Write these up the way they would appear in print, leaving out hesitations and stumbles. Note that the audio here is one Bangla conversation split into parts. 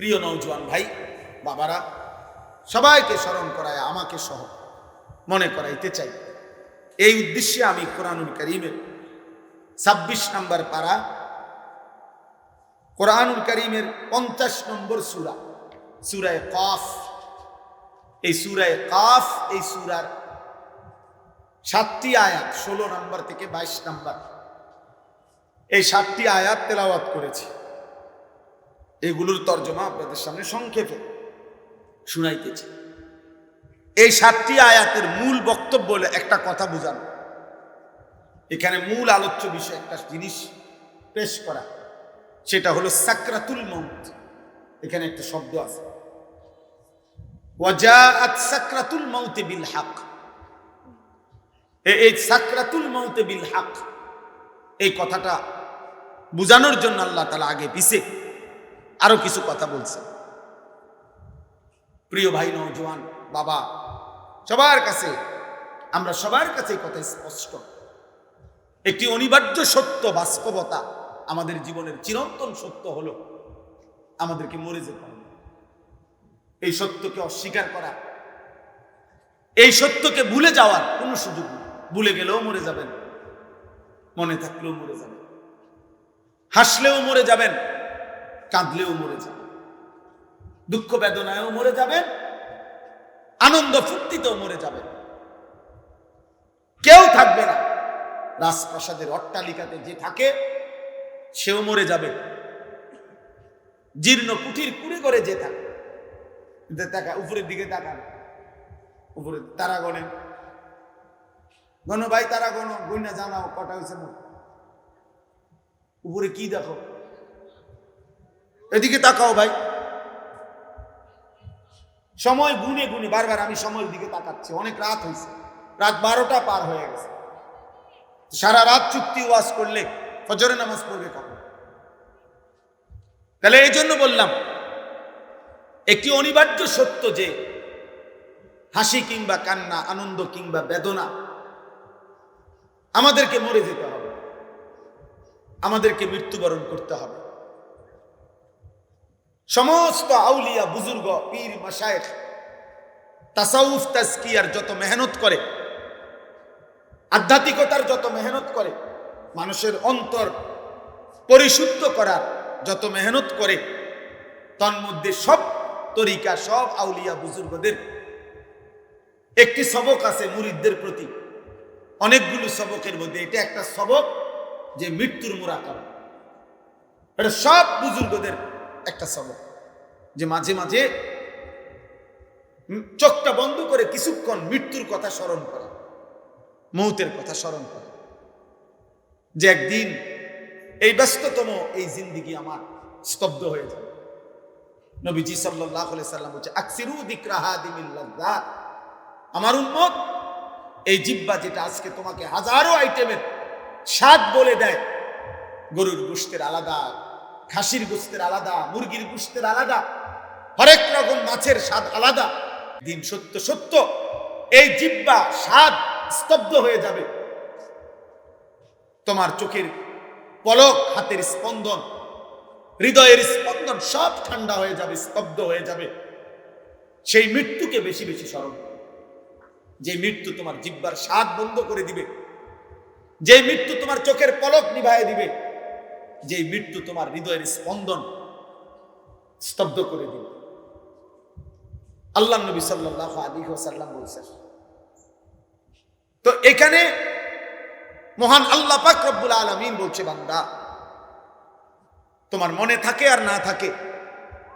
প্রিয় নওজোয়ান ভাই বাবারা, সবাইকে স্মরণ করায় আমাকে সহ মনে করাইতে চাই। এই উদ্দেশ্যে আমি কোরআনুল কারীমের ২৬ নম্বর পারা, কোরআনুল কারীমের ৫০ নম্বর সূরা, সূরা কাফ, এই সূরা কাফ, এই সূরার ৭টি আয়াত ১৬ নম্বর থেকে ২২ নম্বর, এই ৭টি আয়াত তেলাওয়াত করেছি। এগুলোর তর্জমা আপনাদের সামনে সংক্ষেপে শুনাইতেছি। এই ৭টি আয়াতের মূল বক্তব্য হলো একটা কথা বোঝানো। এখানে মূল আলোচ্য বিষয় একটা জিনিস পেশ করা, সেটা হলো সাকরাতুল মউত। এখানে একটা শব্দ আছে, ওয়াজাআত সাকরাতুল মউত বিল হক। এই সাকরাতুল মউত বিল হক, এই কথাটা বোঝানোর জন্য আল্লাহ তাআলা আগে পিছে আরো কিছু কথা বলছে। প্রিয় ভাই নওজোয়ান বাবা, সবার কাছে, আমরা সবার কাছে কথা স্পষ্ট, একটি অনিবার্য সত্য, বাস্তবতা, আমাদের জীবনের চিরন্তন সত্য হলো আমাদেরকে মরে যেতে হবে। এই সত্যকে অস্বীকার করা, এই সত্যকে ভুলে যাওয়ার কোনো সুযোগ নেই। ভুলে গেলেও মরে যাবেন, মনে থাকলেও মরে যাবেন, হাসলেও মরে যাবেন, কাঁদলেও মরে যাবেন, দুঃখ বেদনায়ও মরে যাবেন, আনন্দ ফুর্তিতেও মরে যাবেন। কেউ থাকবে না। রাজপ্রাসাদের অট্টালিকাতে যে থাকে সেও মরে যাবে, জীর্ণ কুঠির কুড়ে করে যে থাকে, উপরের দিকে তাকান, উপরে তারা গণেন, গণ ভাই, তারা গণ, গইনা জানাও কটা হয়েছে। উপরে কি দেখো, এদিকে তাকাও ভাই। সময় গুনে গুনে বারবার আমি সময়ের দিকে তাকাচ্ছি। অনেক রাত হয়েছে, রাত 12টা পার হয়ে গেছে। সারা রাত চুক্তি ওয়াজ করলে ফজরের নামাজ পড়বে কখন? তাহলে এই জন্য বললাম, একটি অনিবার্য সত্য যে হাসি কিংবা কান্না, আনন্দ কিংবা বেদনা, আমাদেরকে মরে যেতে হবে, আমাদেরকে মৃত্যুবরণ করতে হবে। সমস্ত আউলিয়া, বুজুর্গ, পীর, মাশায়েখ তাসাউফ তাজকিয়ার যত মেহনত করে, আধ্যাত্মিকতার যত মেহনত করে, মানুষের অন্তর পরিশুদ্ধ করার যত মেহনত করে, তন্মধ্যে সব তরিকা, সব আউলিয়া বুজুর্গদের একটি সবক আছে মুরিদদের প্রতি। অনেকগুলো সবকের মধ্যে এটা একটা সবক, যে মৃত্যুর মুরাকাবা। এটা সব বুজুর্গদের একটা সবক, যে মাঝে মাঝে চোখটা বন্ধ করে কিছুক্ষণ মৃত্যুর কথা স্মরণ করা, মৌতের কথা স্মরণ করা, যে একদিন এই ব্যস্ততম এই জিন্দেগি আমার স্তব্ধ হয়ে যাবে। নবীজি সাল্লাল্লাহু আলাইহি সাল্লাম বলছে, আকসিরু যিকরা হাদিমিল লাযযাত। আমার উম্মত, এই জিহ্বা যেটা আজকে তোমাকে হাজারো আইটেমের স্বাদ বলে দেয়, গরুর গোশতের আলাদা, খাসির গোশতের আলাদা, মুরগির গোশতের আলাদা, হরেক রকম মাছের স্বাদ আলাদা। দিন সত্য সত্য এই জিহ্বা স্বাদ স্তব্ধ হয়ে যাবে। তোমার চোখের পলক, হাতের স্পন্দন, হৃদয়ের স্পন্দন সব ঠান্ডা হয়ে যাবে, স্তব্ধ হয়ে যাবে। সেই মৃত্যুকে বেশি বেশি স্মরণ করো, যে মৃত্যু তোমার জিহ্বার স্বাদ বন্ধ করে দিবে, যে মৃত্যু তোমার চোখের পলক নিভায়ে দিবে, যে মৃত্যু তোমার হৃদয়ের স্পন্দন স্তব্ধ করে দিবে। আল্লাহ নবী সাল্লাল্লাহু আলাইহি ওয়াসাল্লাম বলেছেন। তো এখানে মহান আল্লাহ পাক রব্বুল আলামিন বলছে, বান্দা, তোমার মনে থাকে আর না থাকে,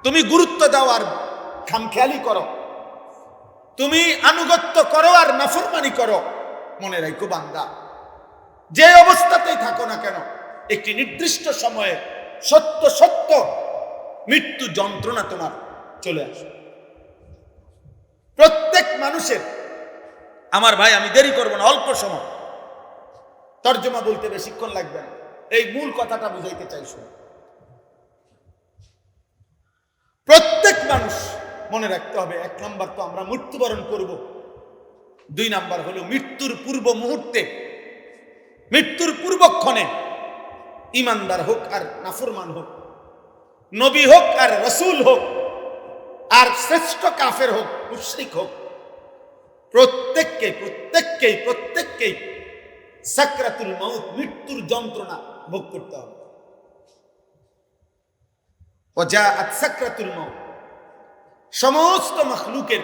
তুমি গুরুত্ব দাও আর খামখেয়ালি করো, তুমি আনুগত্য করো আর নাফরমানি করো, মনে রাখো বান্দা, যে অবস্থাতেই থাকো না কেন, একটি নির্দিষ্ট সময়ে সত্য সত্য মৃত্যু যন্ত্রণা তোমার চলে আসে। প্রত্যেক মানুষের, আমার ভাই আমি দেরি করবো না, অল্প সময়, তর্জমা বলতে বেশিক্ষণ লাগবে না, এই মূল কথাটা বুঝাইতে চাইছো। প্রত্যেক মানুষ মনে রাখতে হবে, ১ নাম্বার তো আমরা মৃত্যুবরণ করব, ২ নাম্বার হলো মৃত্যুর পূর্ব মুহূর্তে, মৃত্যুর পূর্বক্ষণে ইমানদার হোক আর নাফরমান হোক, নবী হোক আর রাসূল হোক, আর শ্রেষ্ঠ কাফের হোক, মুশরিক হোক, প্রত্যেককেই সাকরাতুল মউত, মৃত্যুর যন্ত্রণা ভোগ করতে হবে। ওয়াজাআত সাকরাতুল মউত, সমস্ত মাখলুকের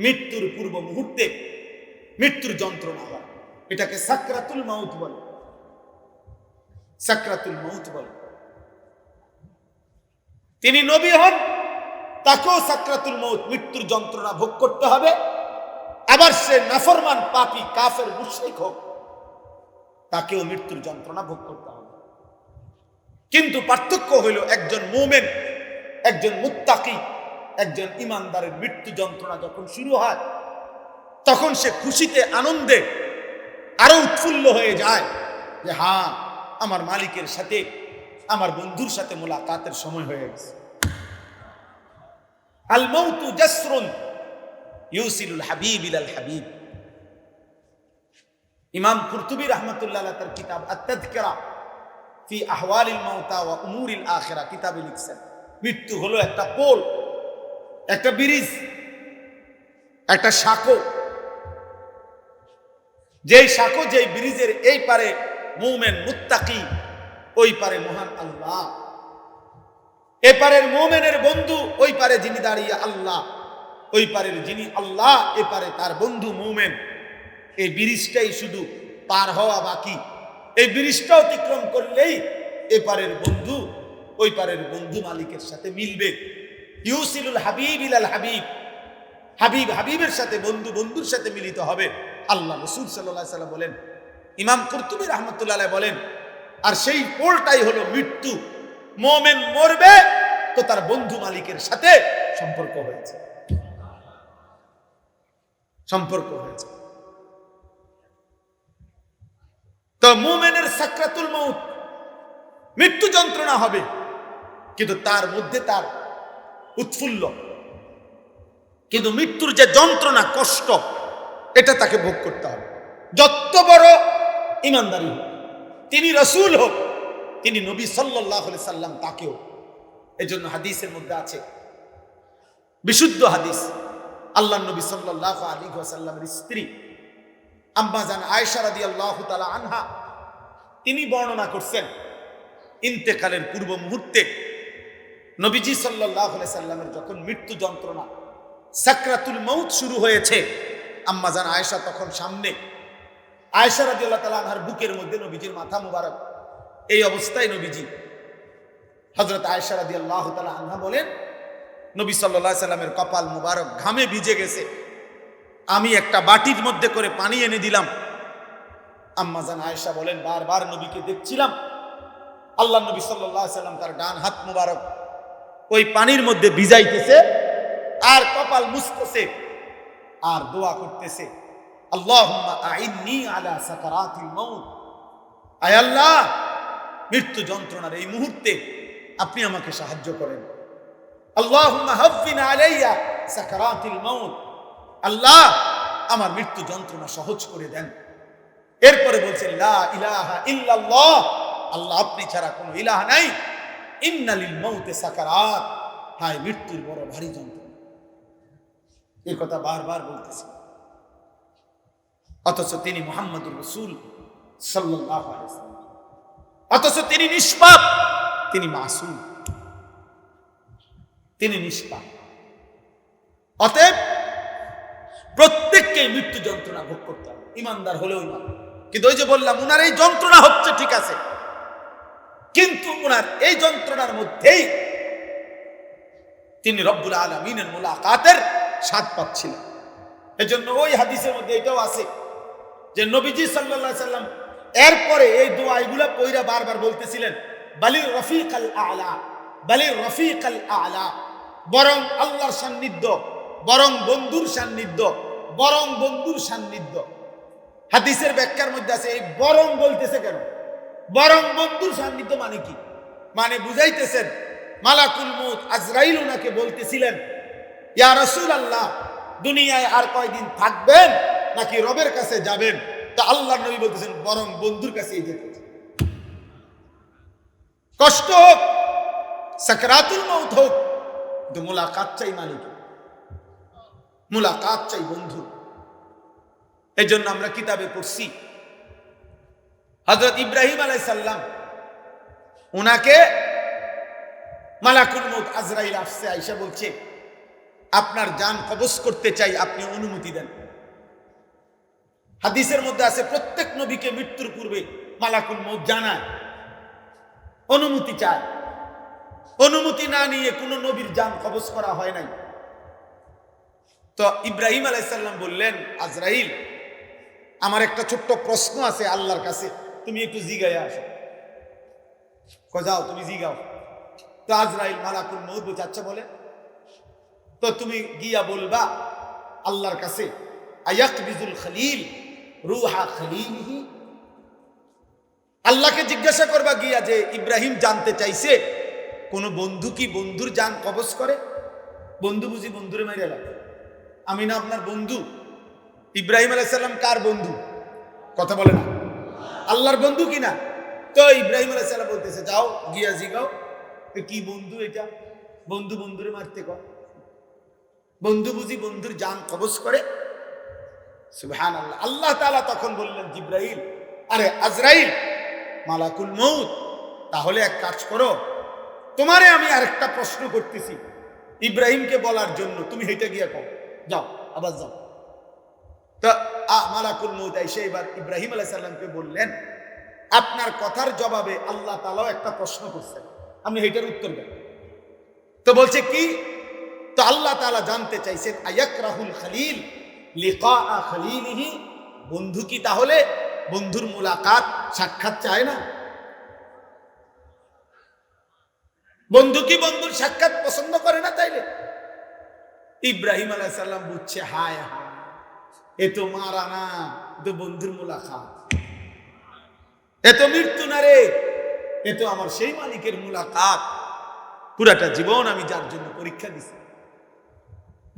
মৃত্যুর পূর্ব মুহূর্তে মৃত্যুর যন্ত্রণা হয়, এটাকে সাকরাতুল মউত বলে। সাকরাতুল মউত বলে। তিনি নবী হন, তাকেও সাকরাতুল মউত, মৃত্যুর যন্ত্রণা ভোগ করতে হবে। আবার সে নাফরমান, পাপী, কাফের, মুশরিক হোক, তাকেও মৃত্যুর যন্ত্রণা ভোগ করতে হবে। কিন্তু পার্থক্য হইল, একজন মুমিন, একজন মুত্তাকি, একজন ইমানদারের মৃত্যু যন্ত্রণা যখন শুরু হয়, তখন সে খুশিতে, আনন্দে আরো উৎফুল্ল হয়ে যায় যে হ্যাঁ, আমার মালিকের সাথে, আমার বন্ধুর সাথে মোলাকাতের সময় হয়ে গেছে। আল মাউতু জাসরুন ইউসিলুল হাবিব ইলাল হাবিব। ইমাম কুরতুবী রাহমাতুল্লাহ আলাইহি তার কিতাব আত-তাযকিরা ফি আহওয়ালিল মাউতা ওয়া উমুরিল আখিরা কিতাবে লিখছেন, মৃত্যু হলো একটা পোল, একটা ব্রিজ, একটা সাঁকো। যেই সাঁকো, যেই ব্রিজের এই পারে মুমিন মুত্তাকি, ওই পারে মহান আল্লাহ। এপারের মুমিনের বন্ধু, ওই পারে যিনি দাঁড়িয়ে আল্লাহ, ওই পারের যিনি আল্লাহ, এপারে তার বন্ধু মুমিন। এই ব্রিজটাই শুধু পার হওয়া বাকি। এই ব্রিজটা অতিক্রম করলেই এপারের বন্ধু ওই পারের বন্ধু মালিকের সাথে মিলবে। ইউসিলুল হাবিব ইলাল হাবিব, হাবিব হাবিবের সাথে, বন্ধু বন্ধুর সাথে মিলিত হবে। আল্লাহ রাসূল সাল্লাল্লাহু আলাইহি ওয়াসাল্লাম বলেন, ইমাম কুরতুবী রাহমাতুল্লাহ আলাইহি বলেন, আর সেই পোলটাই হলো মৃত্যু। মুমিন মরবে তো তার বন্ধু মালিকের সাথে সম্পর্ক হয়েছে, সম্পর্ক হয়েছে। তো মুমিনের সাকরাতুল মউত, মৃত্যু যন্ত্রণা হবে, কিন্তু তার মধ্যে তার উৎফুল্ল। কিন্তু মৃত্যুর যে যন্ত্রণা, কষ্ট, এটা তাকে ভোগ করতে হবে। যত বড় ইমানদারি হোক, তিনি রাসূল হোক, তিনি নবী সাল্লাল্লাহু আলাইহি সাল্লাম, তাকেও। এজন্য হাদিসের মধ্যে আছে, বিশুদ্ধ হাদিস, আল্লাহর নবী সাল্লাল্লাহু আলাইহি ওয়াসাল্লামের স্ত্রী আম্মা জান আয়েশা রাদিয়াল্লাহু তাআলা আনহা, তিনি বর্ণনা করছেন, ইন্তেকালের পূর্ব মুহূর্তে নবীজি সাল্লাল্লাহু আলাইহি সাল্লামের যখন মৃত্যু যন্ত্রণা, সাকরাতুল মউত শুরু হয়েছে, আম্মা জান আয়েশা তখন সামনে, আয়েশা রাদিয়াল্লাহু তাআলা আনহার বুকের মধ্যে নবীজির মাথা মুবারক। এই অবস্থায় নবীজি, হযরত আয়েশা রাদিয়াল্লাহু তাআলা আনহা বলেন, নবী সাল্লাল্লাহু আলাইহি সাল্লামের কপাল মুবারক ঘামে ভিজে গেছে। আমি একটা বাটির মধ্যে করে পানি এনে দিলাম। আম্মা জান আয়েশা বলেন, বারবার নবীকে দেখছিলাম, আল্লাহ নবী সাল্লাল্লাহু আলাইহি সাল্লাম তার ডান হাত মুবারক ওই পানির মধ্যে ভিজাইতেছে আর কপাল মুছতেছে আর দোয়া করতেছে, আল্লাহুম্মা আইন্নী আলা সাকারাতিল মাউত, আয় আল্লাহ, মৃত্যু যন্ত্রণার এই মুহূর্তে আপনি আমাকে সাহায্য করেন। আল্লাহুম্মা হাফফিন আলাইয়া সাকারাতিল মাউত, আল্লাহ, আমার মৃত্যু যন্ত্রণা সহজ করে দেন। এরপরে বলছেন, লা ইলাহা ইল্লাল্লাহ, আল্লাহ আপনি ছাড়া কোনো ইলাহ নাই। ইন্না লিল মাউতি সাকারাত, হায় মৃত্যুর বড় ভারী যন্ত্রণা। এই কথা বারবার বলতেছি, অথচ তিনি মুহাম্মদুর রাসূল সাল্লাল্লাহু আলাইহি ওয়াসাল্লাম, অথচ তিনি নিষ্পাপ, তিনি মাসুম, তিনি নিষ্পাপ। অতএব প্রত্যেককে মৃত্যু যন্ত্রণা ভোগ করতে হবে, ইমানদার হলেও ইমান। কিন্তু ওই যে বললাম, উনার এই যন্ত্রণা হচ্ছে ঠিক আছে, কিন্তু উনার এই যন্ত্রণার মধ্যেই তিনি রব্বুল আলামিনের মুলাকাতের স্বাদ পাচ্ছিলেন। এজন্য ওই হাদিসের মধ্যে এটাও আছে যে নবীজি সাল্লাল্লাহু আলাইহি সাল্লাম এরপরে এই দোয়া এগুলা কইরা বারবার বলতেছিলেন, বালির রফিকাল আলা, বালির রফিকাল আলা, বরং আল্লাহর সান্নিধ্য, বরং বন্ধুর সান্নিধ্য, বরং বন্ধুর সান্নিধ্য। হাদিসের ব্যাখ্যার মধ্যে আছে, এই বরং বলতেছে কেন? বরং বন্ধুর সান্নিধ্য মানে কি? মানে বুঝাইতেছেন, মালাকুল মউত আজরাইল ওনাকে বলতেছিলেন, ইয়া রাসূলুল্লাহ, দুনিয়ায় আর কয়দিন থাকবেন নাকি রবের কাছে যাবেন? তো আল্লাহর নবী বলতেছেন, বরং বন্ধুর কাছেই যেতে। কষ্ট হোক, সাকরাতুল মউত হোক, কিন্তু মুলাকাত চাই মালিক, মুলাকাত চাই বন্ধু। এই জন্য আমরা কিতাবে পড়ছি হযরত ইব্রাহিম আলাইহিস সালাম, ওনাকে মালাকুল মউত আজরাইল আসছে, আয়েশা বলছে আপনার জান কবজ করতে চাই, আপনি অনুমতি দেন। হাদিসের মধ্যে আছে প্রত্যেক নবীকে মৃত্যুর পূর্বে মালাকুল মউত জানায়, অনুমতি চায়। অনুমতি না নিয়ে কোনো নবীর জান কবজ করা হয় নাই। তো ইব্রাহিম আলাইহিস সালাম বললেন, আজরাইল আমার একটা ছোট্ট প্রশ্ন আছে আল্লাহর কাছে, তুমি একটু জিগাইয়া আসো। যাও তুমি জিগাও। তো আজরাইল মালাকুল মউত বলছে আচ্ছা বলে। তো তুমি গিয়া বলবা আল্লাহর কাছে, আয়াকবিজুল খলিল রূহা খলিলিহি, আল্লাহকে জিজ্ঞাসা করবা গিয়া যে ইব্রাহিম জানতে চাইছে কোন বন্ধু কি বন্ধুর জান কবজ করে? বন্ধু বুঝি বন্ধুরে মাইরা লাগে? আমি না আপনার বন্ধু? ইব্রাহিম আলাইহিস সালাম কার বন্ধু? কথা বলে না, আল্লাহর বন্ধু কিনা? তো ইব্রাহিম আলাইহিস সালাম বলতেছে যাও গিয়া জিগাও কি বন্ধু এটা, বন্ধু বন্ধুরে মারতে কর? বন্ধু বুঝি বন্ধুর জান কবজ করে? সুবহানাল্লাহ। আল্লাহ তাআলা তখন বললেন জিব্রাইল, আরে আজরাইল মালাকুল মউত, তাহলে এক কাজ করো, তোমারে আমি আরেকটা প্রশ্ন করতেছি ইব্রাহিমকে বলার জন্য, তুমি হেঁটে গিয়া কও, যাও আবার যাও। তো মালাকুল মউত এসে এবার ইব্রাহিম আলাইহিস সালামকে বললেন, আপনার কথার জবাবে আল্লাহ তাআলাও একটা প্রশ্ন করছেন, আপনি হেঁটার উত্তর দেন। তো বলছে কি? তো আল্লাহ তাআলা জানতে চাইছেন আয়াকরাহুল খলিল লিকা খলিলিহি, বন্ধু কি তাহলে বন্ধুর মুলাকাত সাক্ষাৎ চায় না? বন্ধু কি বন্ধুর সাক্ষাৎ পছন্দ করে না? তাইলে ইব্রাহিম আলাইহিস সালাম বুঝছে, হায় হায় এ তো মারা না, এ তো বন্ধুর মুলাকাত, এ তো মৃত্যু না রে, এ তো আমার সেই মালিকের মুলাকাত। পুরাটা জীবন আমি যার জন্য পরীক্ষা দিছি,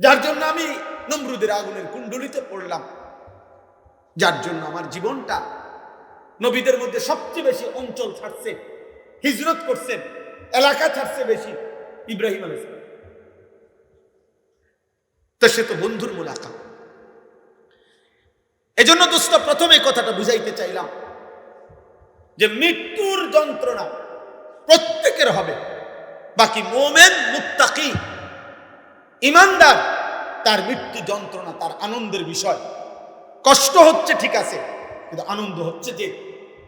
যার জন্য আমি নমরুদের আগুনের কুণ্ডলিতে পড়লাম, যার জন্য আমার জীবনটা নবীদের মধ্যে সবচেয়ে বেশি অঞ্চল ছাড়ছে, হিজরত করছেন, এলাকা ছাড়ছে বেশি ইব্রাহিম আলাইহিস সালাম। তো সে তো বন্ধুর মুলাকাত। এজন্য দোস্ত প্রথমে কথাটা বুঝাইতে চাইলাম যে মৃত্যুর যন্ত্রণা প্রত্যেকের হবে, বাকি মুমিন মুত্তাকি ঈমানদার তার মৃত্যু যন্ত্রণা তার আনন্দের বিষয়। কষ্ট হচ্ছে ঠিক আছে, কিন্তু আনন্দ হচ্ছে যে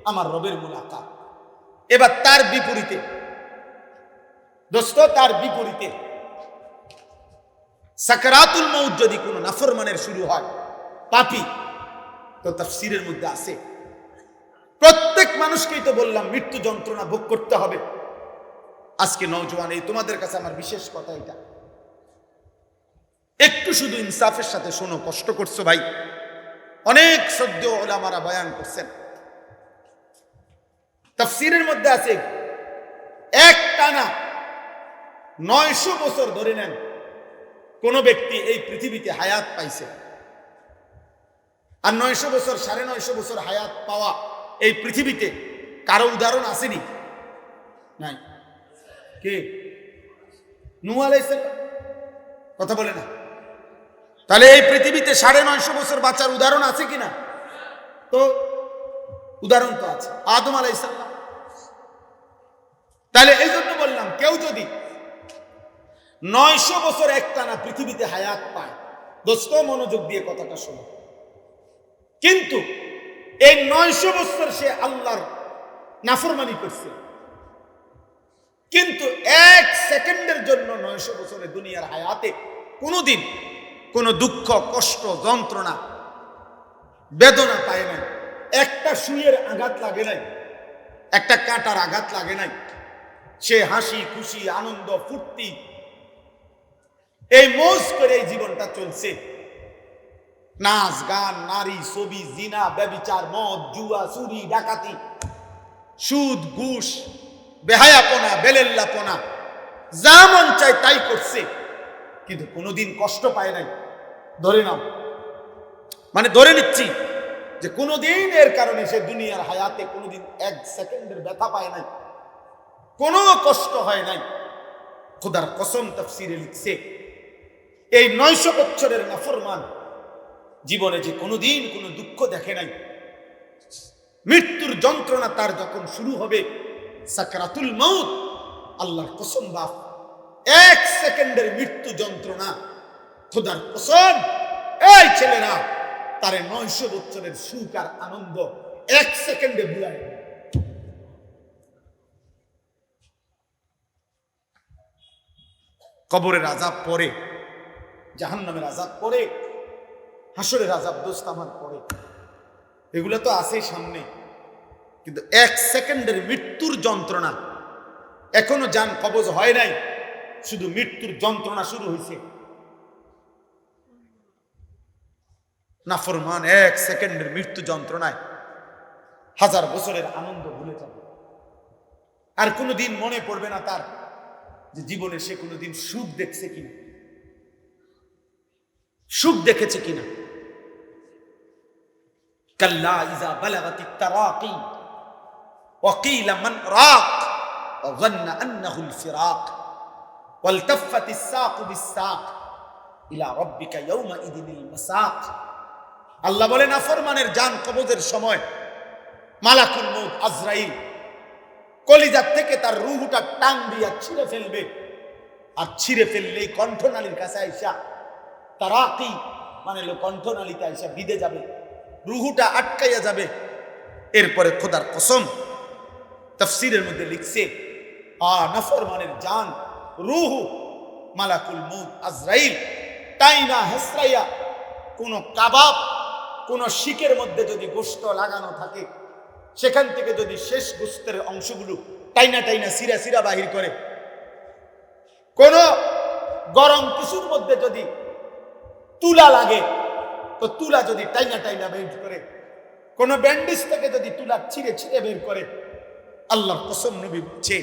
আমার রবের মুলাকাত। এবার তার বিপরীতে দোস্ত, তার বিপরীতে সাকরাতুল মউত যদি কোনো নাফরমানের শুরু হয়, পাপী, তো তাফসীরের মধ্যে আছে প্রত্যেক মানুষকেই তো বললাম মৃত্যু যন্ত্রণা ভোগ করতে হবে। আজকে নওজোয়ান, এই তোমাদের কাছে আমার বিশেষ কথা এটা, একটু শুধু ইনসাফের সাথে শোনো, কষ্ট করছো ভাই। অনেক শ্রদ্ধেয় উলামারা বয়ান করছেন, তাফসীরের মধ্যে আছে এক টানা 900 বছর ধরে নেন কোন ব্যক্তি এই পৃথিবীতে হায়াত পাইছে, আর 900 বছর 950 বছর হায়াত পাওয়া এই পৃথিবীতে কারো উদাহরণ আসেনি? নাই। কে? নূহ আলাইহিস সালাম। কথা বলে না। তাহলে এই পৃথিবীতে 950 বছর বাঁচার উদাহরণ আছে কিনা? তো উদাহরণ তো আছে, আদম আলাইহিস সালাম। তাহলে এই জন্য বললাম কেউ যদি 900 বছর একটানা পৃথিবীতে হায়াত পায়, দোস্ত মনোযোগ দিয়ে কথাটা শোনো, কিন্তু এই 900 বছর সে আল্লাহর নাফরমানি করছে, কিন্তু 1 সেকেন্ডের জন্য 900 বছরের দুনিয়ার হায়াতে কোনোদিন কোনো দুঃখ, কষ্ট, যন্ত্রণা, বেদনা পায় নাই, একটা সুইয়ের আঘাত লাগে নাই, একটা কাঁটার আঘাত লাগে নাই, সে হাসি খুশি আনন্দ ফুর্তি এই মৌজ করে এই জীবনটা চলছে। নাচ গান, নারী, ছবি, জিনা, ব্যভিচার, মদ, জুয়া, চুরি, ডাকাতি, সুদ, ঘুষ, বেহায়াপনা, বেলেল্লাপনা, যা মন চায় তাই করছে, কিন্তু কোনোদিন কষ্ট পায় নাই। ধরে নাও, মানে ধরে নিচ্ছি যে কোনোদিন এর কারণে সে দুনিয়ার হায়াতে কোনোদিন 1 সেকেন্ডের ব্যথা পায় নাই, কোনো কষ্ট হয় নাই। খোদার কসম তাফসীরে লিখছে, এই 900 বছরের নাফরমান জীবনে যে কোনোদিন কোনো দুঃখ দেখে নাই, মৃত্যুর যন্ত্রণা তার যখন শুরু হবে, সাকরাতুল মাউত, আল্লাহর কসম বাপ, 1 সেকেন্ডের মৃত্যু যন্ত্রণা, খোদার কসম এই ছেলেরা তারে 900 বছরের সুখ আর আনন্দ 1 সেকেন্ডে ভুলায়। কবরের আযাব পরে, জাহান্নামের আযাব পরে, হাসরের আযাব দোস্তামান পরে, এগুলো তো আছে সামনে, কিন্তু 1 সেকেন্ডের মৃত্যুর যন্ত্রণা, এখনো জান কবজ হয় নাই, শুধু মৃত্যুর যন্ত্রণা শুরু হয়েছে। নাফরমান 1 সেকেন্ডের মৃত্যু যন্ত্রণায় 1000 বছরের আনন্দ ভুলে যাবে। আর কোনোদিন মনে পড়বে না তার যে জীবনে সে কোনোদিন সুখ দেখছে কিনা, সুখ দেখেছে কিনা। কাল্লা ইযা বালাগাতিত তারাকি ওয়া কিলা মান রাক ওয়া যান্না আন্নাহু আল ফিরাক ওয়ালতাফাতিস সাকু বিস সাক ইলা রাব্বিকা ইয়াওমা ইদিনিল মাসাক। আল্লাহ বলেন, নাফরমানের জান কবজের সময় মালাকুল মউত আজরাইল কলিজার থেকে তার রূহটা টান দিয়া ছিঁড়ে ফেলবে, আর ছিঁড়ে ফেললেই কণ্ঠনালীর কাছে আইসা, তারাকি মানে কণ্ঠনালীতে আইসা বিঁধে যাবে, রূহটা আটকাইয়া যাবে। এরপরে খোদার কসম তাফসীরের মধ্যে লিখছে, নাফরমানের জান রূহ মালাকুল মউত আজরাইল টাইনা হেসরাইয়া, কোন কাবাব, কোন শিকের মধ্যে যদি গোশত লাগানো থাকে, সেখান থেকে যদি শেষ গোশতের অংশগুলো টাইনা টাইনা সিরা সিরা বাহির করে, কোন গরম কিছুর মধ্যে যদি তুলা লাগে তো তুলা যদি টাইনা টাইনা বের করে, কোন ব্যান্ডেজ থেকে যদি তুলা ছিঁড়ে ছিঁড়ে বের করে, আল্লাহর কসম নবী বলছে,